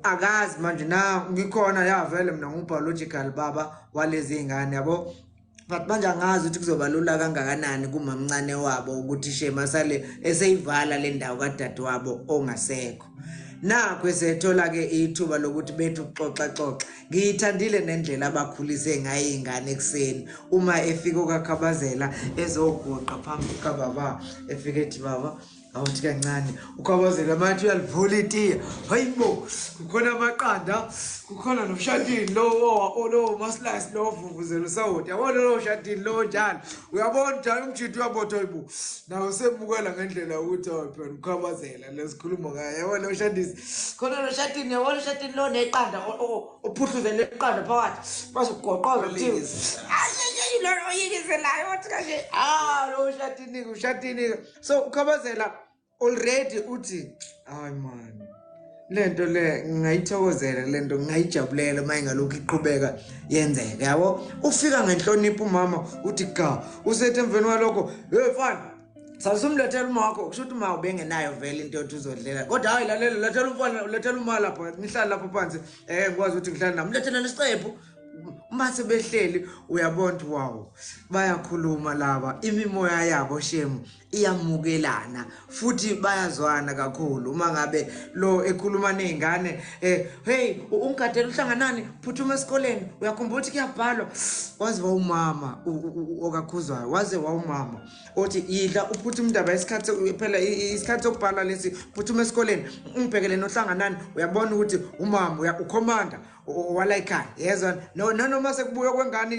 akazi manje na ngikhona yavele mina ngu-biological baba walezi ingane yabo but manje angazi ukuthi kuzoba lula kangakanani kumamncane wabo ukuthi shema sale eseyivala le ndawo kadade wabo ongasekho nakho esethola-ke ithuba lokuthi bethu ukuxoxa ngiyithandile nendlela abakhulise ngayo iy'ngane ekuseni uma efika ukakhabazela ezoguqa phambi kababa efika ethi baba awuthi kancane ukhabazela manje uyalivula itiya hayibo kukhona amaqanda kukhona nomshadini lo masilasi lo vuvuzela usawoti yabona lo shadini lo njalo uyabona njalo umjidi uyabotha hayibo nawe semukela ngendlela ukuthi phela ukhabazela lesikhuluma ngayo yabona lo shadini khona lo shadini yabona shadini lo neqanda uphuhluzele iqanda phakathi bazogoqoza ukuthi lo oyikizelayo wathi kanje lo shadini so ukhabazela already uthi hayi man lento le ngayithokozela lento ngayijabulela mayingalokho iqhubeka yenzeka yabo ufika ngenhlonipho umama uthi ga usethe emveni walokho hey mfana sasumlethela uma wakho kusho ukuthi uma ubengenayo vele into yothi uzodlela kodwa hayi lalela lethela umfana lethela uma lapha ngihlala lapha phansi ngikwazi ukuthi ngihlala nami lethela nesiqephu mase behleli uyabona ukuthi wow bayakhuluma laba imimoya yabo shemu iyamukelana futhi bayazwana kakhulu uma ngabe lo ekhuluma nezingane hey ungadela uhlanganani phuthuma esikoleni uyakhumbula ukuthi kuyabhalwa waze wawumama okakhuzwayo waze wawumama othi idla uphuthuma indaba isikhathi phela isikhathi sokubhala lesi phuthuma esikoleni ungibhekele nohlanganani uyabona ukuthi umama ukhomanda wala ekhaya yezwa noma sekubuya kwengane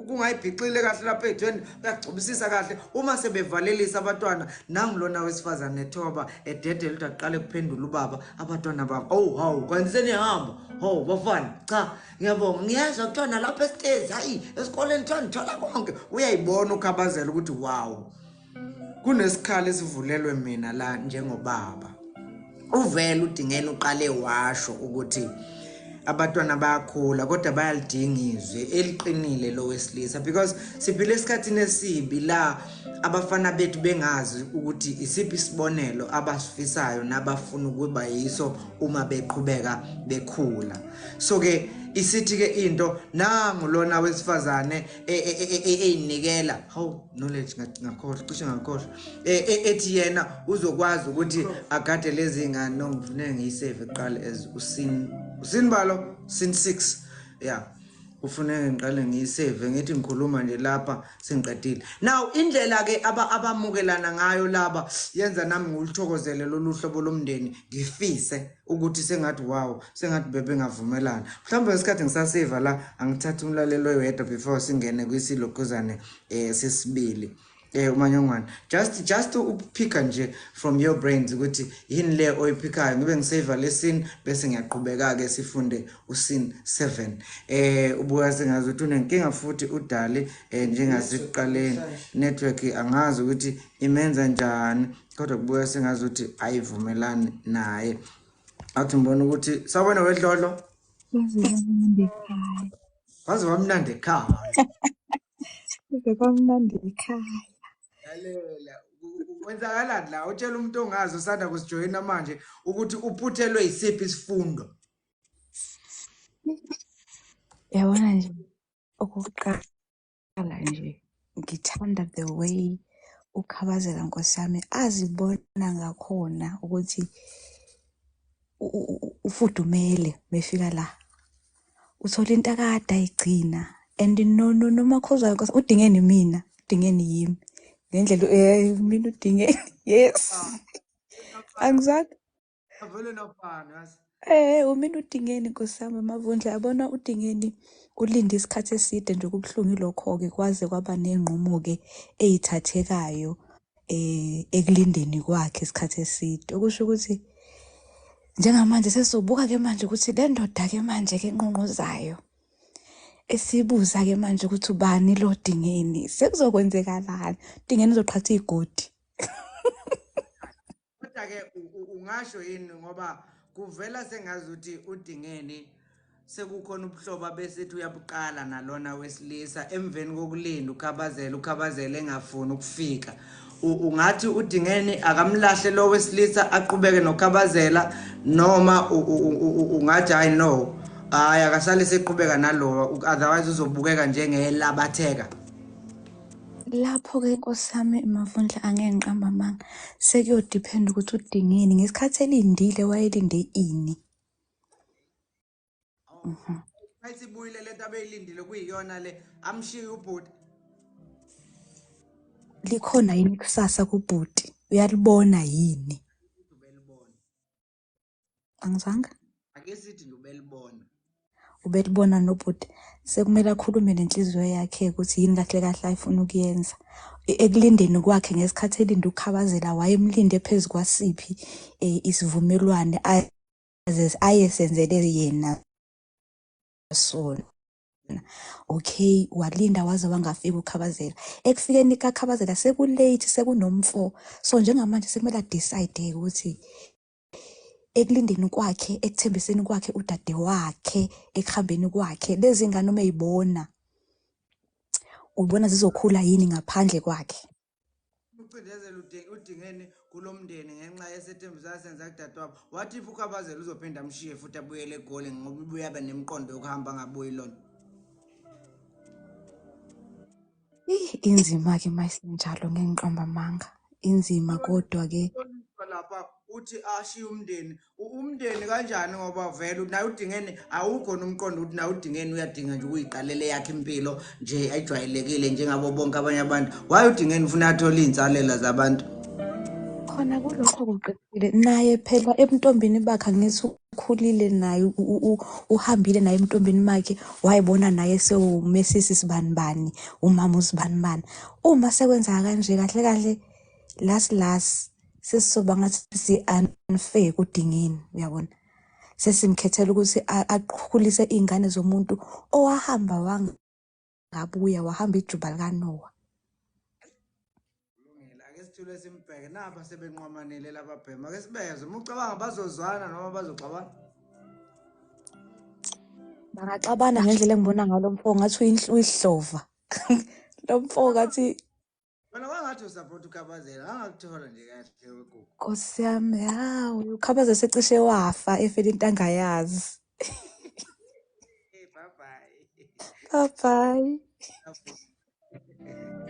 kungayibhixile kahle lapha edweni bayagcobisisa kahle uma sebevalelisa abantwana nangilona wesifazane ethoba edede lithi aqale kuphendula ubaba abantwana babo hawu kwaniseni hamba bafana cha ngiyabonga ngiyezwa kuthiwa lapha esitezi hayi esikoleni thola konke uyayibona ukhabazela ukuthi wow kunesikhala esivulelwe mina la njengobaba uvele udingene uqale washo ukuthi abantwana bayakhula kodwa bayalidinga izwi eliqinile lo wesilisa because siphile esikhathini esibi la abafana bethu bengazi ukuthi isiphi isibonelo abasifisayo nabafuna ukuba yiso uma beqhubeka bekhula so ke isithi ke into nangu lona wesifazane eyinikela knowledge ngakhohlwa cishe ngakhohlwa ethi yena uzokwazi ukuthi agade lezi ngane nongifune ngiyisave eqala as usinbalo sin 6 yeah ufuneke ngiqale ngiyisave ngithi ngikhuluma nje lapha sengiqedile now indlela ke abamukelana ngayo laba yenza nami ngulithokozele loluhlobo lomndeni ngifise ukuthi sengathi wow sengathi bebe ngavumelana mhlawumbe ngesikhathi ngisaseva la angithatha umlalelo oyedwa before singene kwisilokhuzane sesibili umanyongwana just uphika nje from your brains ukuthi yini le oyiphikayo ngibe ngisave lesson bese ngiyaqhubeka ke sifunde usin 7 ubuya sengazi ukuthi unenkinga futhi udali njengasiqaleni network angazi ukuthi imenza njani kodwa kubuye sengazuthi ayivumelani naye. Athi ngibona ukuthi sawubona wedlodlo Kuze kwamnandi ekhaya. waze wamnandi ekhaya. Kuze kwamnandi ekhaya. Lalela kwenzakalani la utshela umuntu ongazi usanda kusijoyina manje ukuthi uphuthelwe yisiphi isifundo. Yabona nje okokuqala nje ngithanda the way uKhabazela Nkosi yami azibona ngakhona ukuthi ufudumele mefika la. Uthola into akade ayigcina and noma khozwayo Nkosi udingeni mina, udingeni yimi. Ngendlela mina udingeni yes. Angizange Avele nofana yazi. Umina udingeni Nkosi yami Mavundla yabona udingeni ulinde isikhathi eside nje kubuhlungu lokho-ke kwaze kwaba nenqumo-ke eyithathekayo ekulindeni kwakhe isikhathi eside. Okusho ukuthi njengamanje sesizobuka-ke manje ukuthi le ndoda-ke manje-ke enqunquzayo esibuza-ke manje ukuthi ubani lo Dingeni sekuzokwenzekalani. Dingeni uzoqhatha igodi. Kodwa-ke ungasho yini ngoba kuvela sengazuthi udingeni sekukhona ubuhlobo besithi uyabuqala nalona wesilisa emveni kokulinda ukhabazela engafuni ukufika. Ungathi udingeni akamlahle lo wesilisa aqhubeke nokhabazela noma ungathi hayi no hayi akasale seqhubeka nalo otherwise uzobukeka njengelabatheka. Lapho-ke Nkosi yami Mavundla angeke ngiqamba amanga sekuyodependa ukuthi udingeni ngesikhathi elindile wayelinde ini. Ayithi buyile lento abeyilindile kuyiyona le amshiye ubhuti. Likhona yini kusasa kubhuti? Uyalibona yini? Ubelibona. Angizange? Ake sithi nje ubelibona. Ubelibona nobhuti. Sekumele akhulume nenhliziyo yakhe ukuthi yini kahle kahle ayifuna ukuyenza. Ekulindeni kwakhe ngesikhathi elinde ukukhabazela wayemlinde phezu kwasiphi isivumelwane ayesenzele yena sona. Okay, walinda waze wangafika ukhabazela. Ekufikeni kakhabazela sekulate sekunomfo. So njengamanje sekumele decide ukuthi ekulindeni kwakhe ekuthembiseni kwakhe udade wakhe ekuhambeni kwakhe lezi ngane uma eyibona ubona zizokhula yini ngaphandle kwakhe. Ucindezela udingeni kulomndeni ngenxa yesethembiso asenza kudade wabo. Wathi if ukhabazela uzophinda amshiye futhi abuyele eGoli ngoba ubuye abe nemiqondo yokuhamba ngabuyi lona. Inzima-ke mayisenjalo ngeke ngiqamba amanga. Inzima kodwa-ke Lapha uthi ashiye umndeni kanjani ngoba vele naye udingeni awukho nomqondo ukuthi naye udingeni uyadinga nje ukuyiqalela yakhe impilo nje ayijwayelekile njengabo bonke abanye abantu. Waye udingeni ufuna athola izinsalela zabantu. khona kulokho kuqedile naye phela ebuntombini bakhe angithi ukhulile naye uhambile naye emntombini makhe wayibona naye sewumesisi sibanibani umama usibanibani. Uma sekwenza kanje kahle kahle last sesizoba ngathi si-unfair kudingeni uyabona. Sesimkhethela ukuthi aqhulise iy'ngane zomuntu owahamba wangabuya wahamba ijuba likaNoah. Kulungile ake sithule simbheke napha sebenqwamanile lababhema. Ake sibeze uma ucabanga bazozwana noma bazoxabana. Bangaxabana ngendlela engibona ngalo mfo ngathi uyihlova. Lo mfo ngathi Wena wangathi usupport ukhabazela angakuthola nje kahle wekugu. Nkosi yami hawu ukhabaza secishe wafa efela into angayazi. Hey bye Bye bye.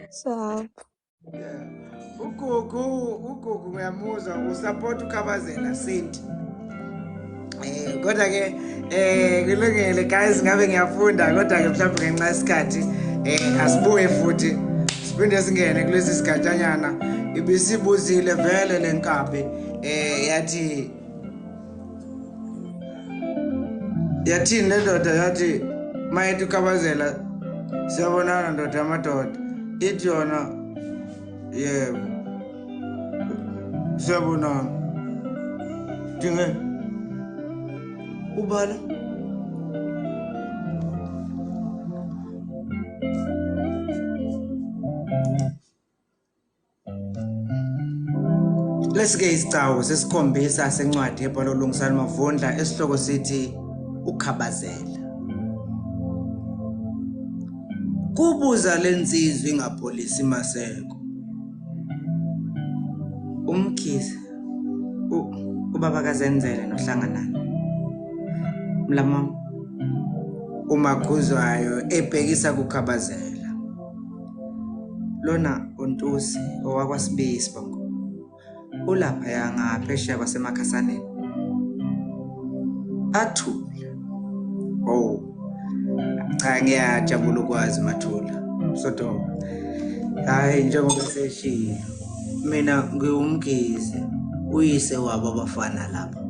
Ciao. Yeah. Ugugu ngiyamuzwa usupport ukhabazela sinti. Kodwa ke kulungile guys ngabe ngiyafunda kodwa ke mhlawumbe ngenxa yesikhathi asibuye futhi siphinde singene kulesi sigatshanyana ibisibuzile vele lenkabi yathini le ndoda yathi mayethi ukhabazela siyabonana ndoda yamadoda ithi yona yebo siyabonana dinge ubala Lesike isicawu sesikhombisa sencwadi ebhalwe uLungisani Mavundla esihloko sithi ukhabazela. Kubuza lensizwe ingapholisi Maseko. Umkhize ubaba kaZenzele nohlanganani. Mlama umakhuzwayo ebhekisa kukhabazela. Lona uNtusi owakwaSibisi bongo. Ulapha yanga phesheya kwaseMakhasaneni. Athula. Oh. Cha ngiyajabula ukwazi Mathula. Sodo. Hayi njengoba seshiya. Mina ngiwumkhize uyise wabo abafana lapha.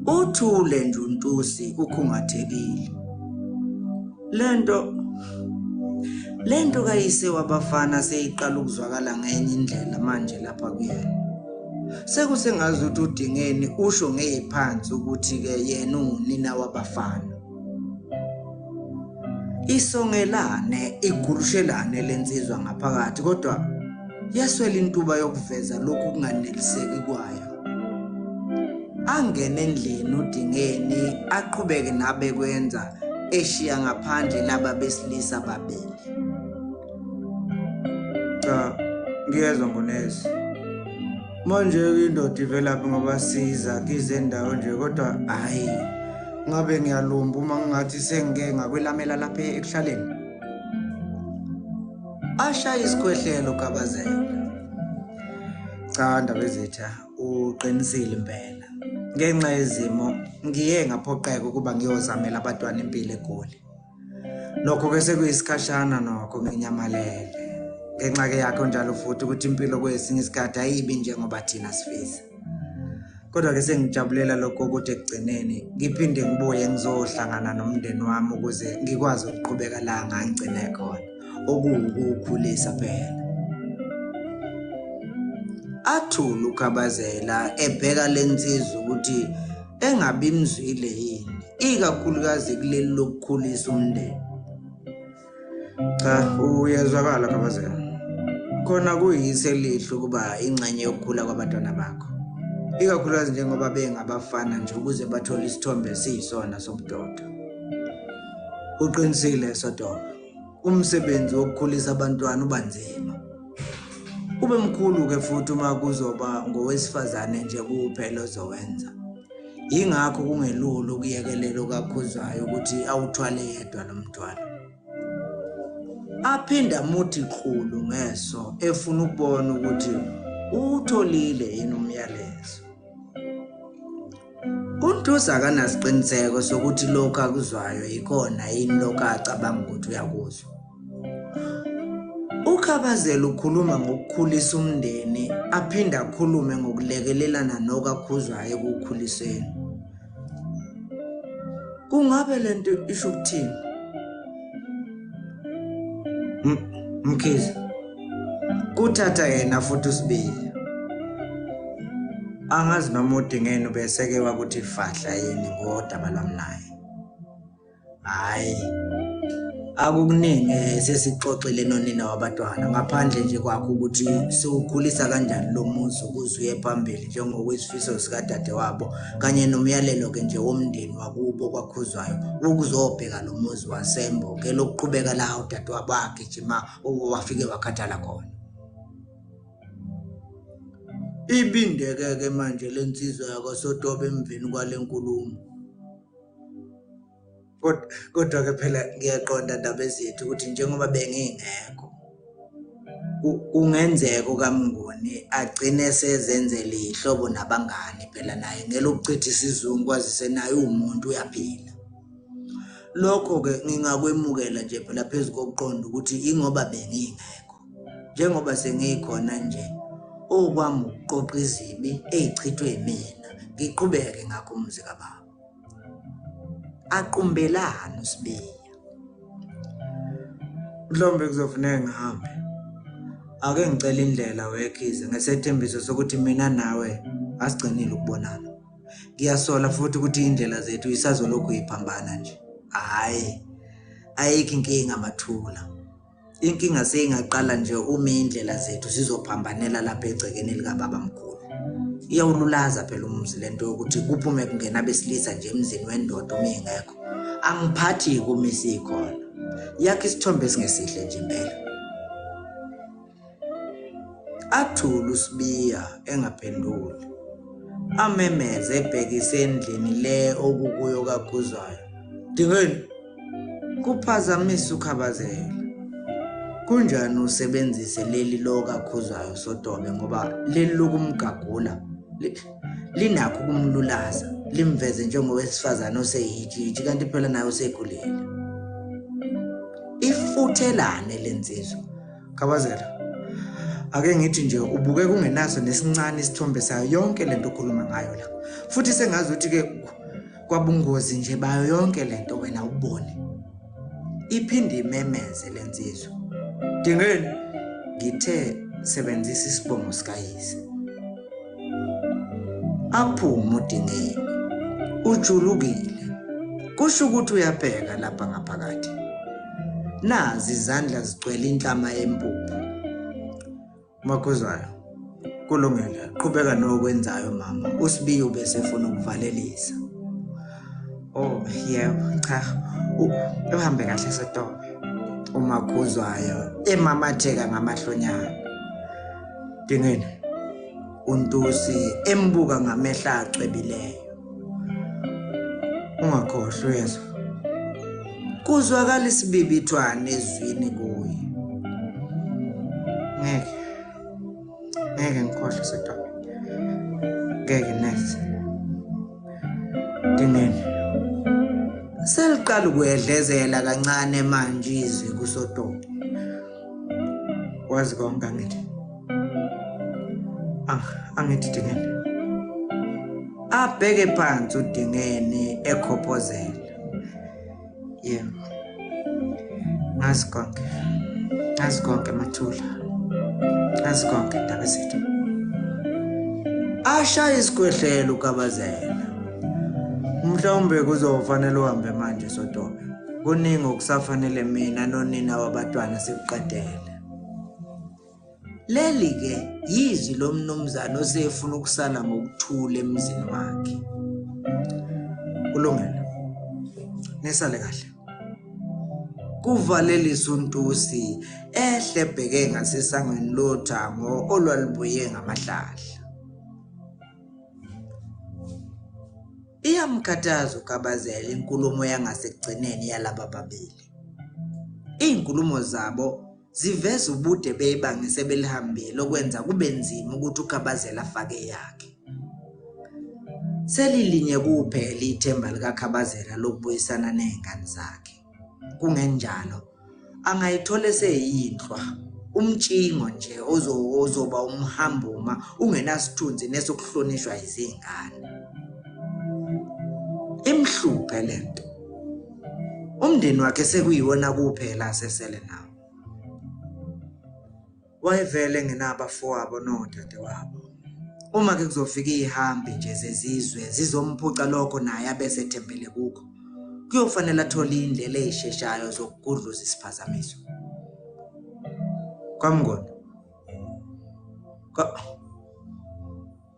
Uthule nje uNtusi ukhungathekile. Lento kayise wabafana seyiqala ukuzwakala ngenye indlela manje lapha kuyena. Sekusengazi ukuthi uDingeni usho ngeziphansi ukuthi ke yena unina wabafana. Isongelane igurushelane lensizwa ngaphakathi kodwa yaswela intuba yokuveza lokhu kunganeliseki kwayo. Angene endlini uDingeni aqhubeke nabe kwenza eshiya ngaphandle laba besilisa babili. Cha ngiyezwa Mbonesi. Manje indoda ivelaphi ngobasiza kize ndawo nje kodwa hayi ngabe ngiyalumba uma ngathi sengike ngakwelamela lapha ekuhlaleni. Ashaya isikhwehlelo kabazela. Cha ndaba ezitha uqinisile impela. Ngenxa yezimo ngiye ngaphoqeka ukuba ngiyozamela abantwana impilo eGoli. Lokho ke sekuyisikhashana nokho nginyamalele. Ngenxa ke yakho njalo futhi ukuthi impilo kwesinye isikhathi ayibi njengoba thina sifisa. Kodwa ke sengijabulela lokho ukuthi ekugcineni ngiphinde ngibuye ngizohlangana nomndeni wami ukuze ngikwazi ukuqhubeka la ngangigcine khona okuwukukhulisa phela. Athula ukhabazela ebheka lensizwe ukuthi engabi imzwile yini ikakhulukazi kuleli lokukhulisa umndeni. Cha uyezwakala khabazela. Khona kuyise lihle ukuba ingxenye yokukhula kwabantwana bakho. Ikakhulukazi njengoba bengabafana nje ukuze bathole isithombe esiyisona sobudoda. Uqinisile Sodoba. Umsebenzi wokukhulisa abantwana ubanzima. Ube mkhulu ke futhi uma kuzoba ngowesifazane nje kuphela ozowenza. Yingakho kungelulu ukuyekelela okakhuzwayo ukuthi awuthwale yedwa lo mthwalo. Aphinda muthi khulu ngeso efuna ukubona ukuthi utholile yini umyalezo. uNtusi akanasiqiniseko sokuthi lokho akuzwayo ikona yini lokho acabanga ukuthi uyakuzwa. Ukhabazela ukhuluma ngokukhulisa umndeni aphinda akhulume ngokulekelelana nokakhuzwayo ekukhuliseni. Kungabe lento isho ukuthini? Mkhize kuthatha yena futhi uSibili. Angazi noma uDingeni ubeseke wakuthi fahla yini ngodaba lwami naye. Hayi akukuningi sesixoxile nonina wabantwana ngaphandle nje kwakho ukuthi siwukhulisa kanjani lo muzi ukuze uye phambili njengokwesifiso sikadade wabo kanye nomyalelo ke nje womndeni wakubo kwakhuzwayo ukuzobheka lo muzi waSembo ke lokuqhubeka la udade wabakhe jima wafike wakhathala khona. Ibindeke ke manje lensizwa yakwaSodoba emveni kwalenkulumo. Kodwa ke phela ngiyaqonda ndaba ezethu ukuthi njengoba bengingekho kungenzeka kaMnguni agcine sezenzele ihlobo nabangani phela naye ngelokuchitha isizungu kwazise naye umuntu uyaphila. Lokho ke ngingakwemukela nje phela phezulu kokuqonda ukuthi ingoba bengingekho njengoba sengikhona nje okwami ukuqoqa izibi ezichithwe yimina ngiqhubeke ngakho umzi kababa. Aqumbelana uSibiya. Mhlawumbe kuzofuneka ngihambe. Ake ngicela indlela wekhize ngesethembiso sokuthi mina nawe asigcinile ukubonana. Ngiyasola futhi ukuthi indlela zethu isazolokhu iphambana nje. Hayi ayikho inkinga Mathula. inkinga seyingaqala nje uma indlela zethu sizophambanela lapha egcekeni likababa mkhulu. Iyawululaza phela umzi lento yokuthi kuphume kungena besilisa nje emzini wendoda uma ingekho. Angiphathi kumisi ikhona. Yakhe isithombe singesihle nje impela. Athula uSibiya engaphenduli. Amemeze ebhekise endlini le okukuyo kaGuzwayo. Dingeni kuphazamisa uKhabazela. Kunjani usebenzise leli lo kaGuzwayo Sotobe ngoba leli lokumgagula linakho ukumlulaza limveze njengowesifazane oseyijiji kanti phela naye usekhulile. Ifuthelane lensizwa. Khabazela ake ngithi nje ubuke kungenaso nesincane isithombe sayo yonke lento okhuluma ngayo la. Futhi sengazi ukuthi ke kwabungozi nje bayo yonke lento wena ubone. Iphinde imemeze lensizwa. Dingeni ngithe sebenzisa isibongo sikayise. Aphuma uDingeni. Ujulukile. Kusho ukuthi uyabheka lapha ngaphakathi. Nazi izandla zigcwele inhlama yempuphu. Makhuzwayo kulungile qhubeka nokwenzayo mama. uSibiya ubesefuna ukuvalelisa. Oh yebo cha uhambe kahle Sotobe. uMakhuzwayo emamatheka ngamahlonyana. Dingeni uNtusi embuka ngamehla acwebileyo. Ungakhohlwa yezwa. Kuzwakala isibibithwane ezwini kuye. Ngeke ngikhohle Sotobe. Ngeke neze. Dingeni seliqala ukuyedlezela kancane manje izwi kuSotobe. Wazi konke angithi. Angithi Dingeni. Abheke phansi uDingeni ekhophozela. Yebo. Ngazi konke Mathula. Ngazi konke ndaba zethu. Ashaya isikhwehlelo uKhabazela. Mhlawumbe kuzofanele uhambe manje Sotobe. Kuningi okusafanele mina nonina wabatwana sikuqedele. Leli ke yizwi lomnumzana osefuna ukusala ngokuthula emzini wakhe. Kulungile. Nesale kahle. Kuvalelisa uNtusi ehle bheke ngasesangweni lothango olwalibuye ngamahlahla. Iyamkhathaza uKhabazela inkulumo yangasekugcineni yalaba babili. Izinkulumo zabo ziveza ubude beyibangise belihambile okwenza kube nzima ukuthi uKhabazela afake yakhe. Selilinye kuphela ithemba likaKhabazela lokubuyisana nezingane zakhe. Kungenjalo angayithola seyinhlwa umtshingo nje ozoba umhambuma ungenasithunzi nesokuhlonishwa izingane. Imhluphe lento. Umndeni wakhe sekuyiwona kuphela asesele nawo. Wayevele ngenabafowabo nodadewabo. Uma ke kuzofika ihambi nje zezizwe zizomphuca lokho naye abesethembele kukho. Kuyofanele athole indlela ezisheshayo zokugudluza isiphazamiso. Kwamngona.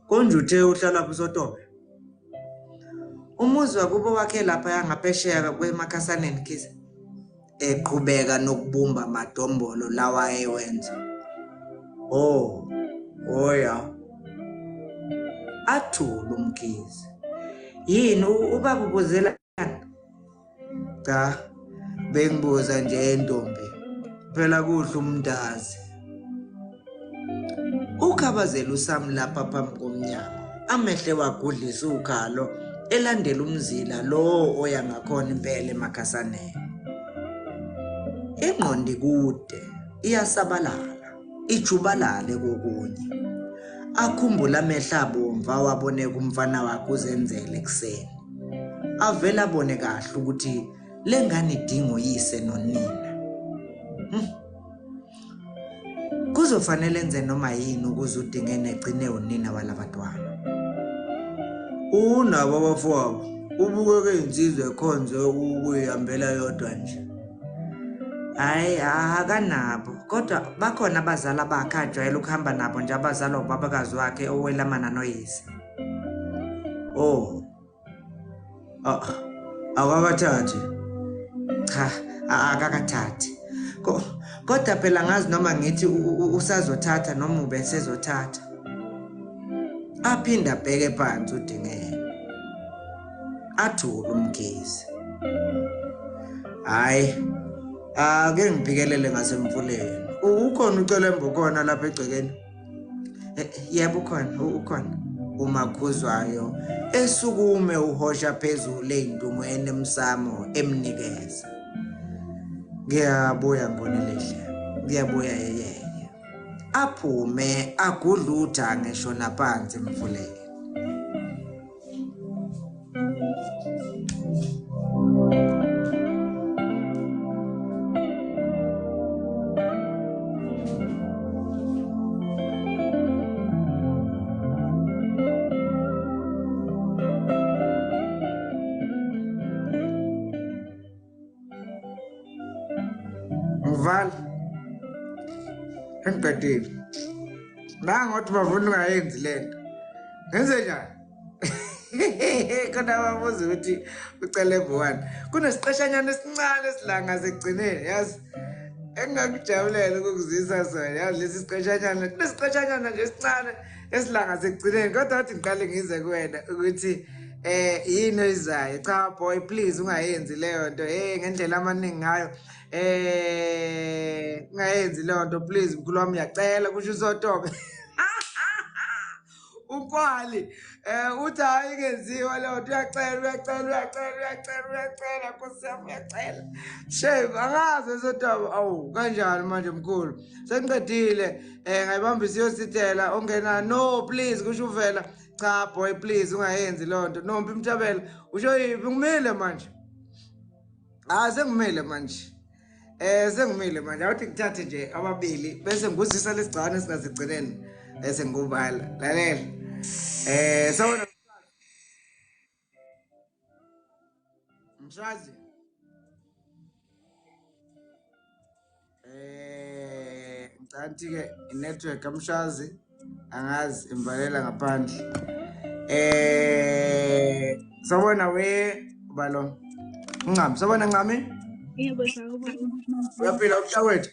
Konje uthe uhlala lapho Sotobe. Umuzi wakubo wakhe lapha yangaphesheya kweMakhasaneni Khize. Eqhubeka nokubumba amadombolo lawa ayewenza. Ya. Athula uMkhize. Yini ubaba ubuzela? Cha, bengibuza nje entombi. Phela kuhle umntazi. uKhabazela usami lapha phambi komnyango. Amehle wagudlisa ukhalo elandela umzila lo oya ngakhona impela eMakhasaneni. Ingqondi kude iyasabalala, ijubalale kokunye. Akhumbula amehla abomva waboneka umfana wakhe uzenzele ekseni. Avela abone kahle ukuthi lengane idinga uyise nonina. Kuzofanele enze noma yini ukuze uDingeni egcine unina walabantwana. Unabo abafowabo ubukeke insizwe ekhonze ukuyihambela yodwa nje. Hayi akanabo kodwa bakhona abazali bakhe ajwayele ukuhamba nabo nje abazali ubabakazi wakhe owelamana noyise. Oh. Awakathathi. Cha akakathathi. Kodwa phela ngazi noma ngithi usazothatha noma ube sezothatha. Aphinda bheke phansi uDingene. Athula umgezi. Hayi ake ngibhikelele ngasemfuleni. Ukhona uCelembo khona lapha egcekeni? Yebo ukhona. Umakhuzwayo esukume uhosha phezulu ey'ntumweni emsamo emnikeza. Ngiyabuya Ngonelehle. Ngiyabuya yeye. Aphume agudlutha ngisho naphansi emfuleni. Mval engiqedile nangothi bavuna ungayenzi lento ngenze njani kodwa babuza ukuthi uCelembo wani kunesiqeshanyana esincane esilanga sekugcineni yazi engingakujabulela ukukuzisa sona yazi lesi siqeshanyana kunesiqeshanyana nje esincane esilanga sekugcineni kodwa athi ngiqale ngize kuwena ukuthi yini oyizayo cha boy please ungayenzi leyo nto ngendlela amaningi ngayo ungayenzi leyo nto please mkhulu wami uyacela kusho uSotobe ukwali uthi hayi kenziwa leyo nto uyacela Nkosi yami uyacela shame angazi Sotobe awu kanjani manje mkhulu sengiqedile ngayibamba isiyosithela ongena no please kusho uvela cha boy please ungayenzi leyo nto Nompi Mthabela usho yipi ngimile manje sengimile manje sengimile manje awuthi ngithathe nje ababili bese nguzisa lesigcane singazigcineni bese ngubala lalela sawona Mshazi ngicanti ke inetwork kamshazi angazi imvalela ngaphandle sawona we balo ngami sawona ngami Yebo sawubona. uyaphila ushawethu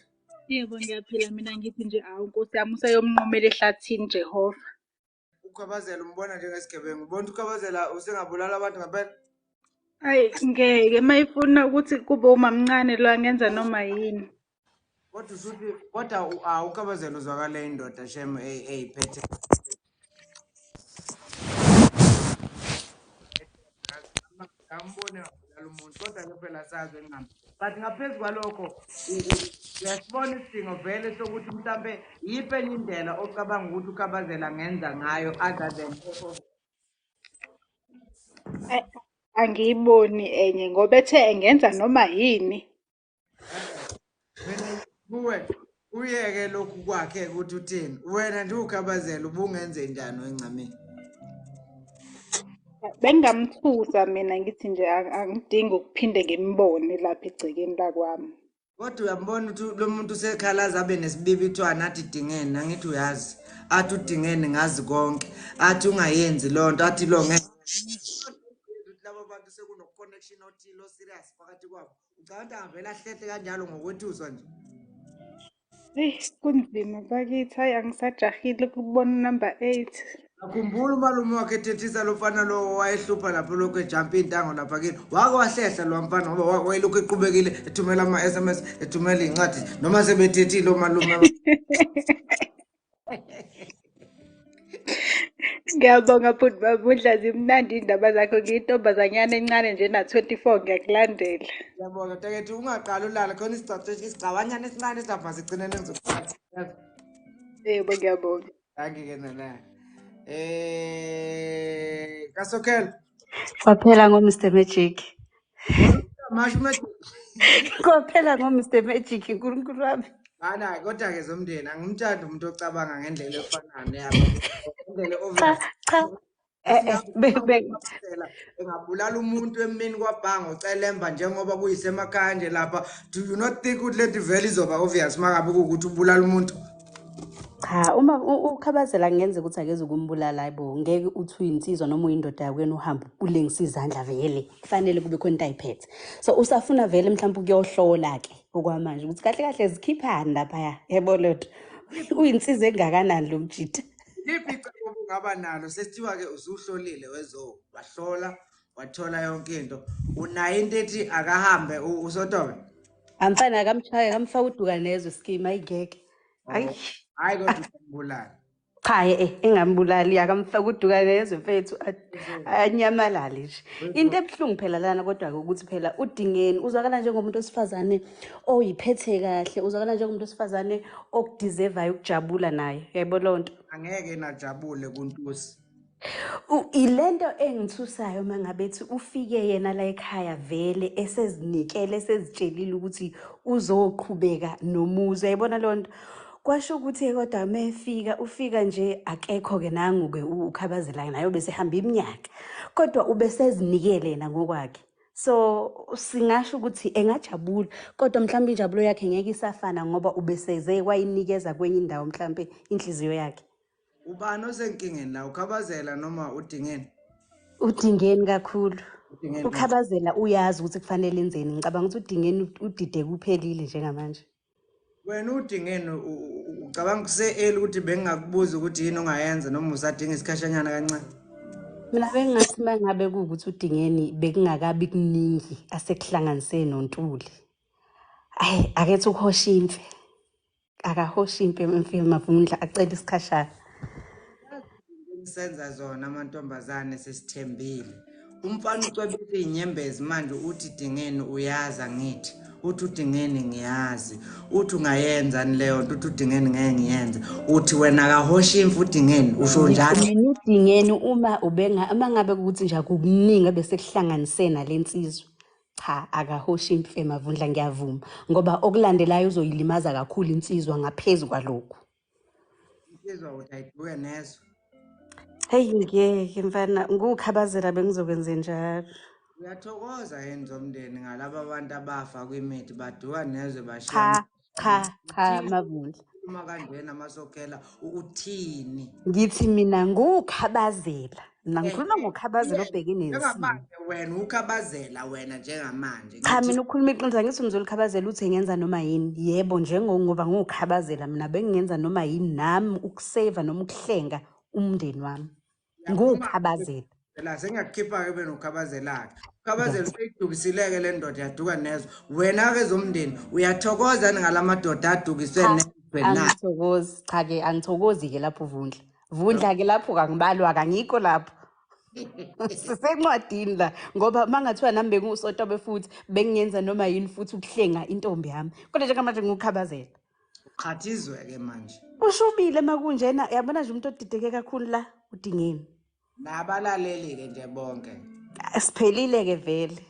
Yebo ngiyaphila mina ngithi nje awu Nkosi yami usayomnqomela ehlathini Jehova. uKhabazela umbona njengesigebengu ubona uKhabazela usengabulala abantu ngempela Hayi ngeke mayifuna ukuthi kube umamncane lo angenza noma yini. kodwa usuthi kodwa uKhabazela uzwakala indoda shem eyiphethe angibone ngabulala umuntu kodwa ke phela sazi engqambi but ngaphezu kwalokho uyasibona isidingo vele sokuthi mhlambe yiphi enye indlela ocabanga ukuthi uKhabazela angenza ngayo other than Angiyiboni enye ngoba ethe engenza noma yini. mina kuwe uyeke lokhu kwakhe ukuthi uthini wena nje uKhabazela ubungenze njani wencameni Bengamthusa mina ngithi nje angidingi ukuphinde ngimbone lapha egcekeni lakwami. kodwa uyambona ukuthi lo muntu usekhalaza abe nesibibithwana athi Dingene nangithi uyazi athi uDingene ngazi konke athi ungayenzi lonto athi lo ngeke labo bantu sekuno connection othile o serious phakathi kwabo ucabanga angavela hlehle kanjalo ngokwethuswa nje Kunzima bakithi hayi angisajahile ukubona number 8. akhumbula umalume wakhe ethethisa lo mfana lo wayehlupha lapho lokho ejump intango lapha kini wake wahlehla lo mfana ngoba wayelokhu eqhubekile ethumela ama SMS ethumela incwadi noma sebethethile umalume Ngiyabonga futhi babudla zimnandi indaba zakho ngiyintombazanyana encane nje na 24 ngiyakulandela. Ngiyabonga takethi ungaqala ulala khona isigcawanyana esincane sizava sigcinene ngizokuqala Yebo ngiyabonga. Danke-ke nana Kasokhela Kwaphela ngo-Mr Magic. masho magic Kwaphela ngo-Mr Magic uNkulunkulu wami. Hhayi kodwa-ke zomndeni angimthandi umuntu ocabanga ngendlela efanayo neyabo ngendlela obvious Cha Ukhabazela engabulala umuntu emini kwabhanga ucelemba njengoba kuyisemakhaya nje lapha. Do you not think ukuthi leti vele izoba obvious mangabe kuwukuthi ubulala umuntu? Cha, uma ukhabazela kungenza ukuthi akeze ukumbulala hayibo, ngeke uthi uyinsizwa noma uyindoda yakwena uhambe ulengisa izandla vele. Kufanele kube khona into ayiphethe. So usafuna vele mhlawumbe ukuyohlola ke okwamanje ukuthi kahle kahle zikhiphani laphaya. Yebo lotho. Uyinsizwa engakanani lo mjida. Yiphi icebo ungaba nalo sesithiwa ke usuhlolile wahlola wathola yonke into. Unayo into ethi akahambe uSotobe? Amfana akamchaya akamfaka udukanezo scheme ayigeke. Hayi. Hayi kodwa umbulala. Cha engambulali akamfaka udukanezo mfethu anyamalale nje. Into ebuhlungu phela lana kodwa ke ukuthi phela uDingeni uzwakala njengomuntu osifazane oyiphethe kahle, uzwakala njengomuntu osifazane okudeservayo ukujabula naye. Yebo lonto. Angeke najabule kuNtusi. Ilento engithusayo mangabethi ufike yena la ekhaya vele esezinikele esezitshelile ukuthi uzoqhubeka nomuzi. Yayibona lonto. Kwasho ukuthi kodwa mefika ufika nje akekho ke nangu ke ukhabazela nayo bese hamba iminyaka. Kodwa ubesezinikele yena ngokwakhe. So singasho ukuthi engajabula kodwa mhlawumbe injabulo yakhe ngeke isafana ngoba ubeseze kwayinikeza kwenye indawo mhlawumbe inhliziyo yakhe. Ubani osenkingeni la ukhabazela noma uDingeni? uDingeni kakhulu. Ukhabazela uyazi ukuthi kufanele enzeni. Ngicabanga ukuthi uDingeni udide kuphelile njengamanje. Wena uDingeni ucabanga kuse ukuthi bengingakubuza ukuthi yini ongayenza noma usadinga isikhashanyana kancane? Mina bengathi mangabe kuukuthi uDingeni bekungakabi kuningi asekuhlanganise noNtuli. Akethe ukuhosha imfe. Akahosha imfe emfeni Mavundla acela isikhashana. Senza zona amantombazane sesithembile. Umfana ucwebisa inyembezi manje uthi Dingeni uyaza ngithi. Uthi uDingeni ngiyazi. Uthi ungayenza leyo nto uthi uDingeni ngeke ngiyenze. Uthi wena akahosha imfu uDingeni usho njalo. Mina uDingeni uma ngabe ukuthi nje akukuningi bese kuhlanganise nalensizwe. Cha akahosha imfe Mavundla ngiyavuma ngoba okulandelayo uzoyilimaza kakhulu insizwa ngaphezulu kwalokho. Insizwa uthi ayiduke nezo. Hey ngeke mfana ngukhabazela bengizokwenza njalo. Uyathokoza yini zomndeni ngalabo abantu abafa kwimithi baduka nezwe bashiya. Cha Mavundla. Uma kanjena masokhela ukuthini? Ngithi mina ngukhabazela. Mina ngikhuluma ngokhabazela obhekene nesimo. Njengamanje wena ukhabazela wena njengamanje. Cha mina ukukhuluma iqiniso ngithi umzolikhabazela uthi ngenza noma yini. Yebo ngoba ngukhabazela mina bengingenza noma yini nami ukuseva noma ukuhlenga umndeni wami. Ngukhabazela. La sengiyakukhipha ke bena ukhabazela. Ukhabazela uyidukisileke le ndoda yaduka nezwe. Wena ke zomndeni uyathokoza ngalamadoda adukiswe nezwe na? Angithokozi cha ke angithokozi ke lapho Vundla ke lapho kangibalwa kangikho lapho. Sisencwadini la ngoba mangathiwa nami benguSotobe futhi bengingenza noma yini futhi ukuhlenga intombi yami. Kodwa nje manje ngukhabazela. Ukhathizwe ke manje. Ushubile makunjena yabona nje umuntu odideke kakhulu la uDingeni. Nabalaleli ke nje bonke. Siphelile ke vele.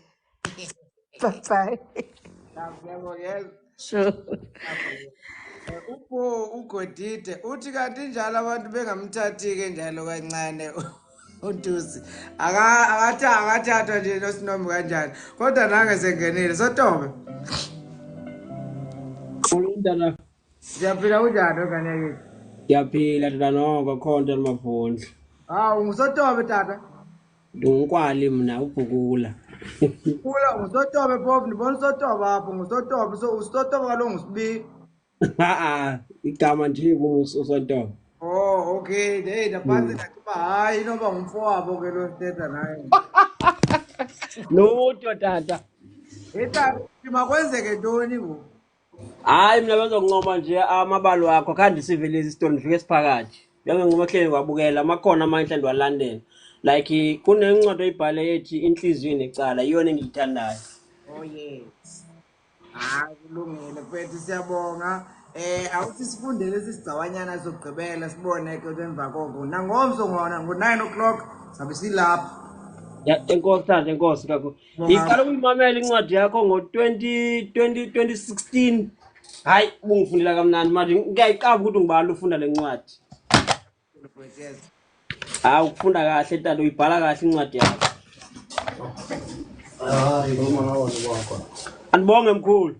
Bye. Ngiyabonga. Sure. Ugodide uthi kanti njalo abantu bengamthathi ke njalo kancane uNtusi akathathwa nje noSinombe kanjani kodwa nange sengenile Sotobe. Mntana Siyaphila kunjani ngane yethu? ngiyaphila tata noko khonto Mavundla. UnguSotobe tata? Ngikwali mina ubhukula. Kula uSotobe phofu ndibona uSotobe apho nguSotobe uSotobe kaloku ngusibili. Igama nje uSontobe. Oh okay hey naphansi nakuba hayi noba ngumfowabo ke lo sithetha naye. Lutho tata. Tata makwenzeke ntoni ngoku? Hayi mina bezokuncoma nje amabalo wakho khandi sivele isitori nifike siphakathi. Bengincoma hleli kwabukela makhona amanye hleli walandela. Like kunencwadi oyibhale ethi inhliziyo necala iyona engiyithandayo. Oh yes. Kulungile mfethu siyabonga. Awuthi sifunde lesi sigcawanyana sokugqibela sibone ke emva koko. Nangomso ngona ngo9 o'clock sabe silapha. Ya enkosi tata enkosi kakhulu. Iqala ukuyimamela incwadi yakho ngo2016. Hayi ungifundela kamnandi manje ngiyayiqaba ukuthi ngibala ufunda lencwadi. Yes. Hayi ukufunda kahle tata uyibhala kahle incwadi yakho. Hayi noma ngawona kwakho. Anibonge mkhulu.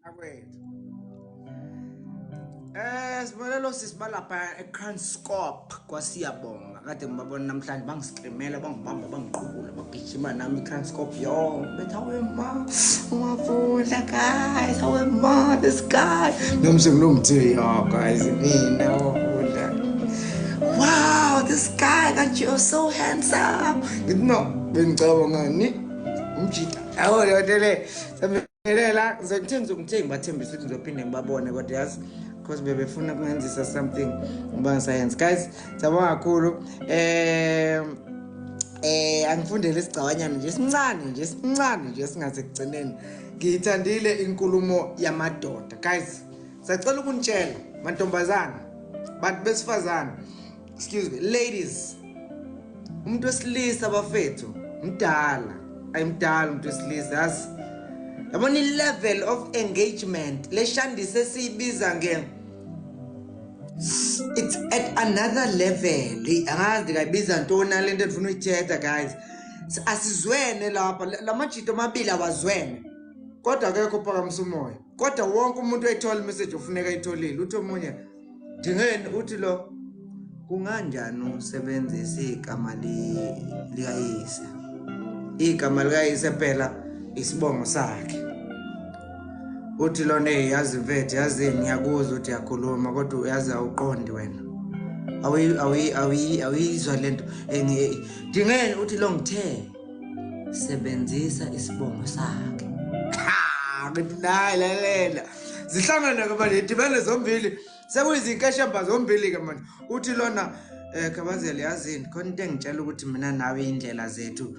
Akwethu. Sibonelo sisibala lapha eCranscorp kwasiyabonga. Kade ngibabona namhlanje bangisikrimela bangibamba bangiqhubula bagijima nami eCranscorp yo. Bethi awe ma, ungafunda guys, awe ma this guy. Nomse nginomthi yo guys mina wafunda. Wow, this guy got you so handsome. No, bengicabanga ni umjita. Awu yodele. Sabela ngizokuthenga bathembisa ukuthi ngizophinde ngibabone kodwa yazi because bebefuna ukungenzisa something ngibanga science guys sabonga kakhulu angifundele isigcawanyana nje sincane nje singaze kugcineni ngiyithandile inkulumo yamadoda guys sacela ukunitshela mantombazana bantu besifazana excuse me ladies umuntu wesilisa bafethu mdala ayimdala umuntu wesilisa yazi yabona level of engagement leshandise siyibiza it's at another level angazi ngayibiza ntona lento endifuna uyithetha guys asizwene lapha lamajito amabili awazwene kodwa akekho phakamisa umoya kodwa wonke umuntu oyithola imessage ufuneka ayitholile uthi omunye dingeni uthi lo kunganjani usebenzisa igama likayise igama likayise phela isibongo sakhe uthi lona yazi mfethu yazi ngiyakuzwa uthi yakhuluma kodwa uyazi awuqondi wena awuyizwa lento dingeni uthi lo ngithe sebenzisa isibongo sakhe ngithi nayi lalela zihlangana ke manje dibene zombili sekuyizinkeshamba zombili ke manje uthi lona Khabazela yazini khona into engitshela ukuthi mina nawe indlela zethu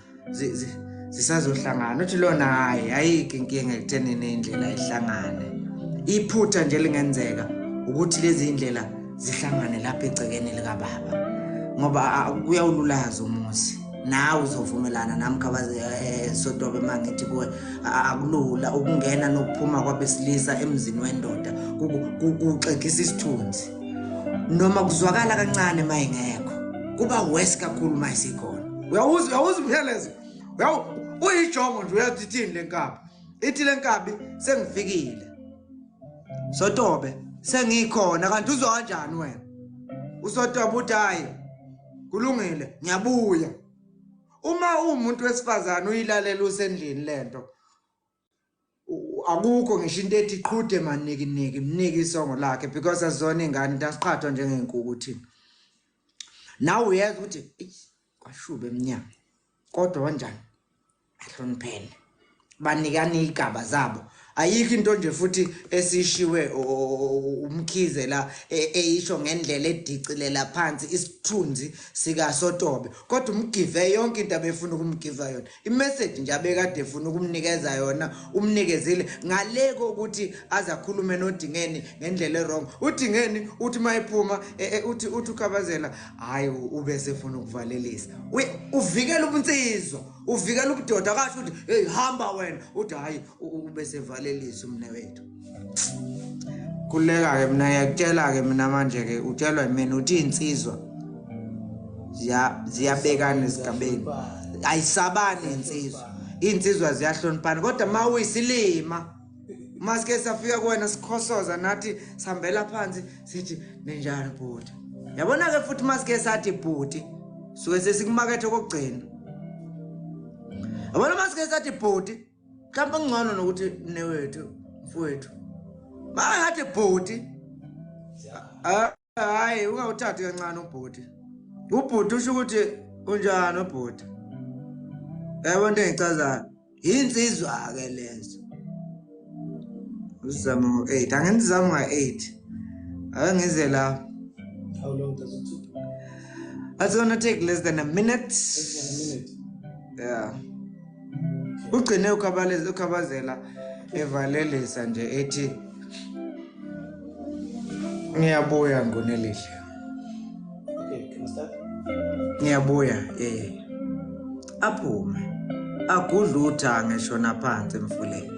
zisazohlangana uthi lona hayi ayike inkinga ekuthenini indlela ihlangane iphutha nje lingenzeka ukuthi lezi indlela zihlangane lapha egcekeni lika baba ngoba kuyawululaza umuzi nawe uzovumelana nami Khabazela Sotobe mangithi kuwe akulula ukungena nokuphuma kwabesilisa emzini wendoda kuxegisa isithunzi noma kuzwakala kancane mayingekho kuba worse kakhulu mayisikhona uyawuza umyalezo uyijongo nje uyathi ithini lenkabi ithi lenkabi sengifikile Sotobe sengikhona kanti uzwa kanjani wena uSotobe uthi hayi kulungile ngiyabuya uma umuntu wesifazana uyilalela usendlini lento akukho ngisho into ethi iqhude maniki mniki isongo lakhe because azona ingane into asiqhathwa njengenkukhu thina nawe uyazi ukuthi kwashube eminyaka kodwa kanjani ahloniphene banikana igaba zabo ayikho into nje futhi esishiwe umkhize la eyisho ngendlela edicilela phansi isithunzi sika Sotobe kodwa umgive yonke into abefuna ukumgiva yona imessage nje abekade efuna ukumnikeza yona umnikezile ngaleko ukuthi azakhulume noDingeni ngendlela errong uDingeni uthi mayiphuma uthi uKhabazela hayi ubese efuna ukuvalelisa uvikela ubunsizwa uvikela ubudoda akasho uthi hey hamba wena uthi hayi ubese valelisa umne wethu kuleka ke mina yakutshela ke mina manje ke utshelwa yimina uthi insizwa ziyabekana esigabeni ayisabani insizwa ziyahloniphana kodwa mawuyisilima masike safika kuwena sikhosoza nathi sihambela phansi sithi nenjani bhuti yabona ke futhi masike sathi bhuti suke sesikumakethe kokugcina yabona masike sathi bhuti mhlawumbe ngcono nokuthi newethu mfowethu mangathi bhuti hayi ungawuthathi kancane ubhuti usho ukuthi unjani ubhuti yabo into engichazayo insizwa ke lezo uzama ngo8 angenzama nga8 ayengize la How long does it take? It's gonna take less than a minute. Yeah. Ugcine uKhabazela evalelisa nje ethi ngiyabuya ngonelihle. Okay, can I start? Ngiyabuya aphume agudlutha ngeshona phansi emfuleni.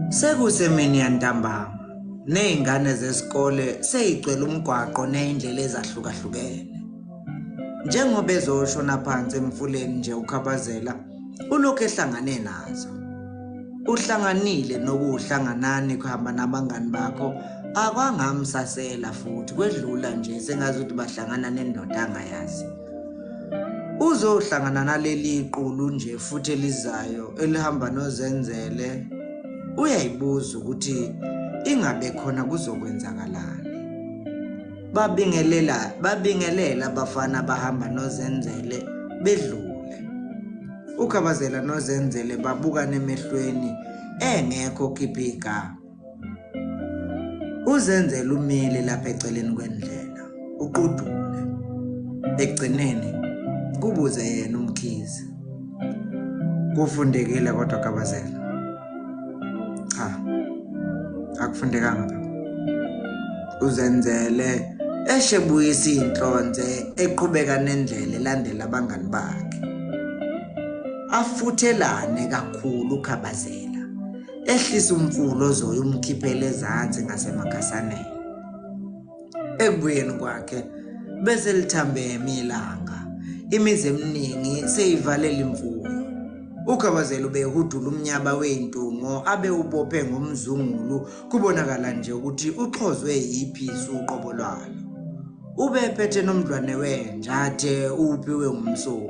Sekusemini yantambama nezingane zesikole seyigcwele umgwaqo nezindlela ezahlukahlukene. Njengoba ezoshona phansi emfuleni nje ukhabazela ulokhu ehlangane nazo. Uhlanganile nokuhlanganani kuhamba nabangani bakho akwangamsasela futhi kwedlula nje sengazuthi bahlangana nendoda angayazi. Uzohlangana naleli qulu nje futhi elizayo elihamba nozenzele uyayibuza ukuthi ingabe khona kuzokwenzakalani. Babingelela abafana bahamba nozenzele bedlule. Ukhabazela nozenzele babukana emehlweni engekho khiphika. Uzenzele umile lapha eceleni kwendlela uqudule. Ekugcineni kubuze yena umkhizi. Kufundekile kodwa Khabazela? Cha. Akufundekanga phela. Uzenzele eshebuyisa inhlonze eqhubeka nendlela elandela abangani bakhe. Afuthelane kakhulu Khabazela. Ehlisa umfulo ozoyo umkhiphele ezantsi ngasemakhasaneni. Ekubuyeni kwakhe bese lithambe emilanga. Imizi eminingi seyivalela imfuyo. Ukhabazela ubehudula umnyaba weintungo abe ubophe ngomzungulu kubonakala nje ukuthi uxhozwe yiphisi uqobo lwalo. Ubephethe nomdlwane wenjathe uphiwe ngumsomi.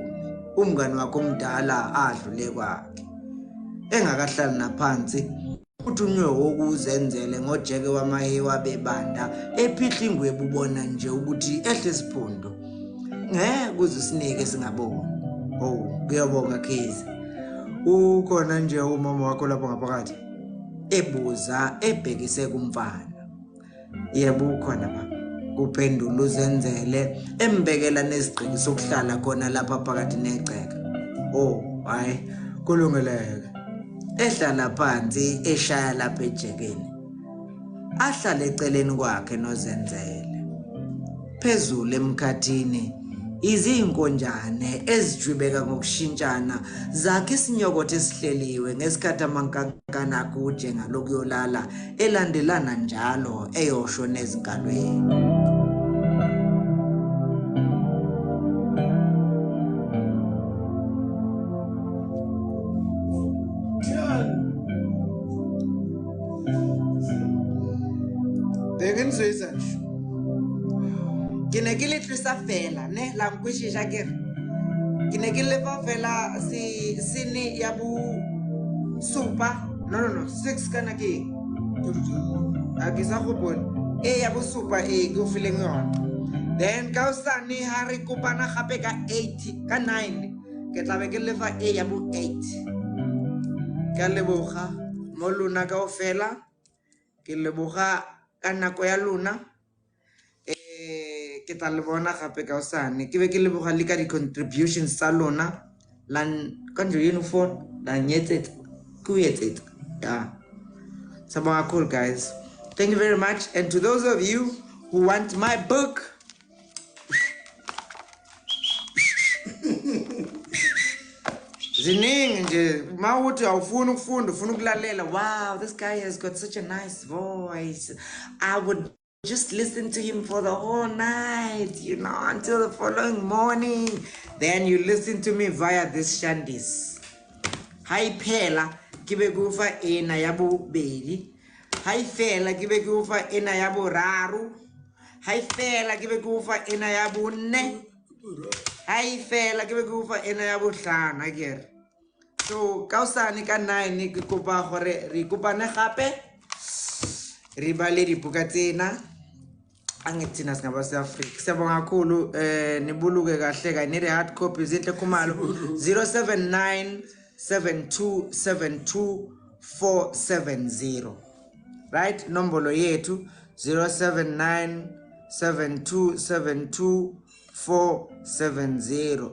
Umngani wakhe omdala adlule kwakhe. Engakahlali naphansi uthunywe ukuzenzele ngojeke wamahewa bebanda ephihla ingwebu ubona nje ukuthi ehle siphundo. Kuze sinike singaboni. Kuyabonga Khizi. Ukhona nje umama wakho lapha ngaphakathi? Ebuza ebhekise kumfana. Yebo ukhona baba. Kuphendula uzenzele embekela nesigqiki sokuhlala khona lapha phakathi negceke. Hayi kulungeleke. Ehlala phansi eshaya lapha ejekeni. Ahlala eceleni kwakhe nozenzele. Phezulu emkhathini izinkonjane ezijwibeka ngokushintshana zakhe isinyokotho esihleliwe ngesikhathi amankankana akuje ngalokuyolala elandelana njalo eyosho nezingalweni. Begin Susan. Ke ne ke le tlisa fela ne la nkwishisha ke ne ke le fa fela sini ya bu super no 6 kana ke a ke sa go bona ya bu super ke o fileng yona then ka usane ha re kopana gape ka 8 ka 9 ke tla be ke le fa ya bu 8 ka leboga mo luna ka o fela ke leboga ka nako ya luna ke tla le bona gape ka osane ke be ke leboga le ka di contributions tsa lona lan kanjo uniform la nyetsetsa ku yetsetsa sabona cool guys, thank you very much. And to those of you who want my book, ziningi nje mawuthi awufuna ukufunda ufuna ukulalela, wow, this guy has got such a nice voice, I would just listen to him for the whole night, you know, until the following morning. Then you listen to me via this Shandis. Hi phela kibe kufa ena ya bobedi. Hi fela kibe kufa ena ya boraro. Hi fela kibe kufa ena ya bone. Hi fela kibe kufa ena ya bohlano akere. So kausane ka 9 ke kopa gore re kopane gape re bale dibuka tsena angithina singaba seAfrika. Siyabonga kakhulu nibuluke kahle ka ni hard copy zinhle khumalo 0797272470, right? Nombolo yethu 0797272470.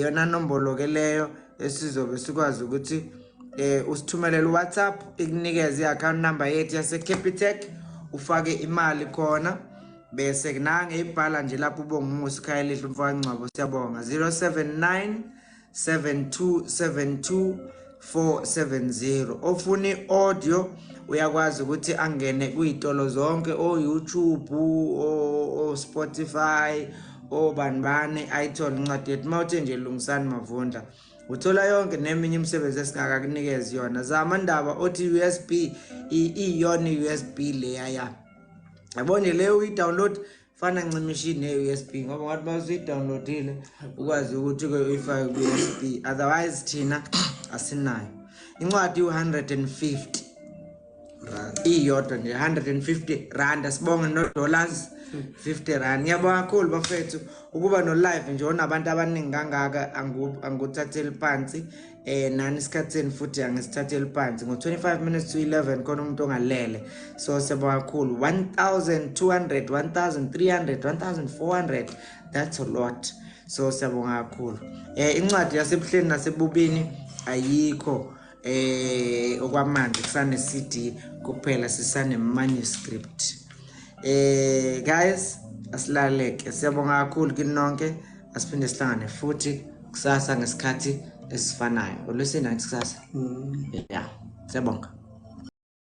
Yona nombolo ke leyo esizobe sikwazi ukuthi usithumelele WhatsApp ikunikeze iaccount number yethu yase Capitec ufake imali khona bese nange ibhala nje lapho ubonga umusi khaya mfana Ncwabo. Siyabonga 0797272470. 470. Ofuna i-audio uyakwazi ukuthi angene kuyitolo zonke o-YouTube, o-Spotify, obanibane ayithole incwadi yethu. Mawuthi nje Lungisani Mavundla uthola yonke neminye imisebenzi esingakakunikeza yona. Zama ndaba othi USB iyona USB leya ya. Yabona leyo uyi-download fana ncimishini ne-USB ngoba ngathi mawuyi-downloadile ukwazi ukuthi ke uyifake ku-USB, otherwise thina asinayo. Incwadi u-150 iyodwa nje 150 rand, asibonge no dollars 50 rand. Ngiyabonga kakhulu bafethu ukuba no live nje onabantu abaningi kangaka, anguthatheli phansi nani isikhathini futhi angisithatheli phansi. Ngo 25 minutes to 11 khona umuntu ongalele, so siyabonga kakhulu. 1200, 1300, 1400, that's a lot, so siyabonga kakhulu. Incwadi yasebuhleni nasebubini ayikho okwamanje, kusane CD kuphela, sisane manuscript. Guys, asilaleke, siyabonga kakhulu kini nonke, asiphinde sihlangane futhi kusasa ngesikhathi esifanayo. Olwesine kusasa. Yeah, siyabonga.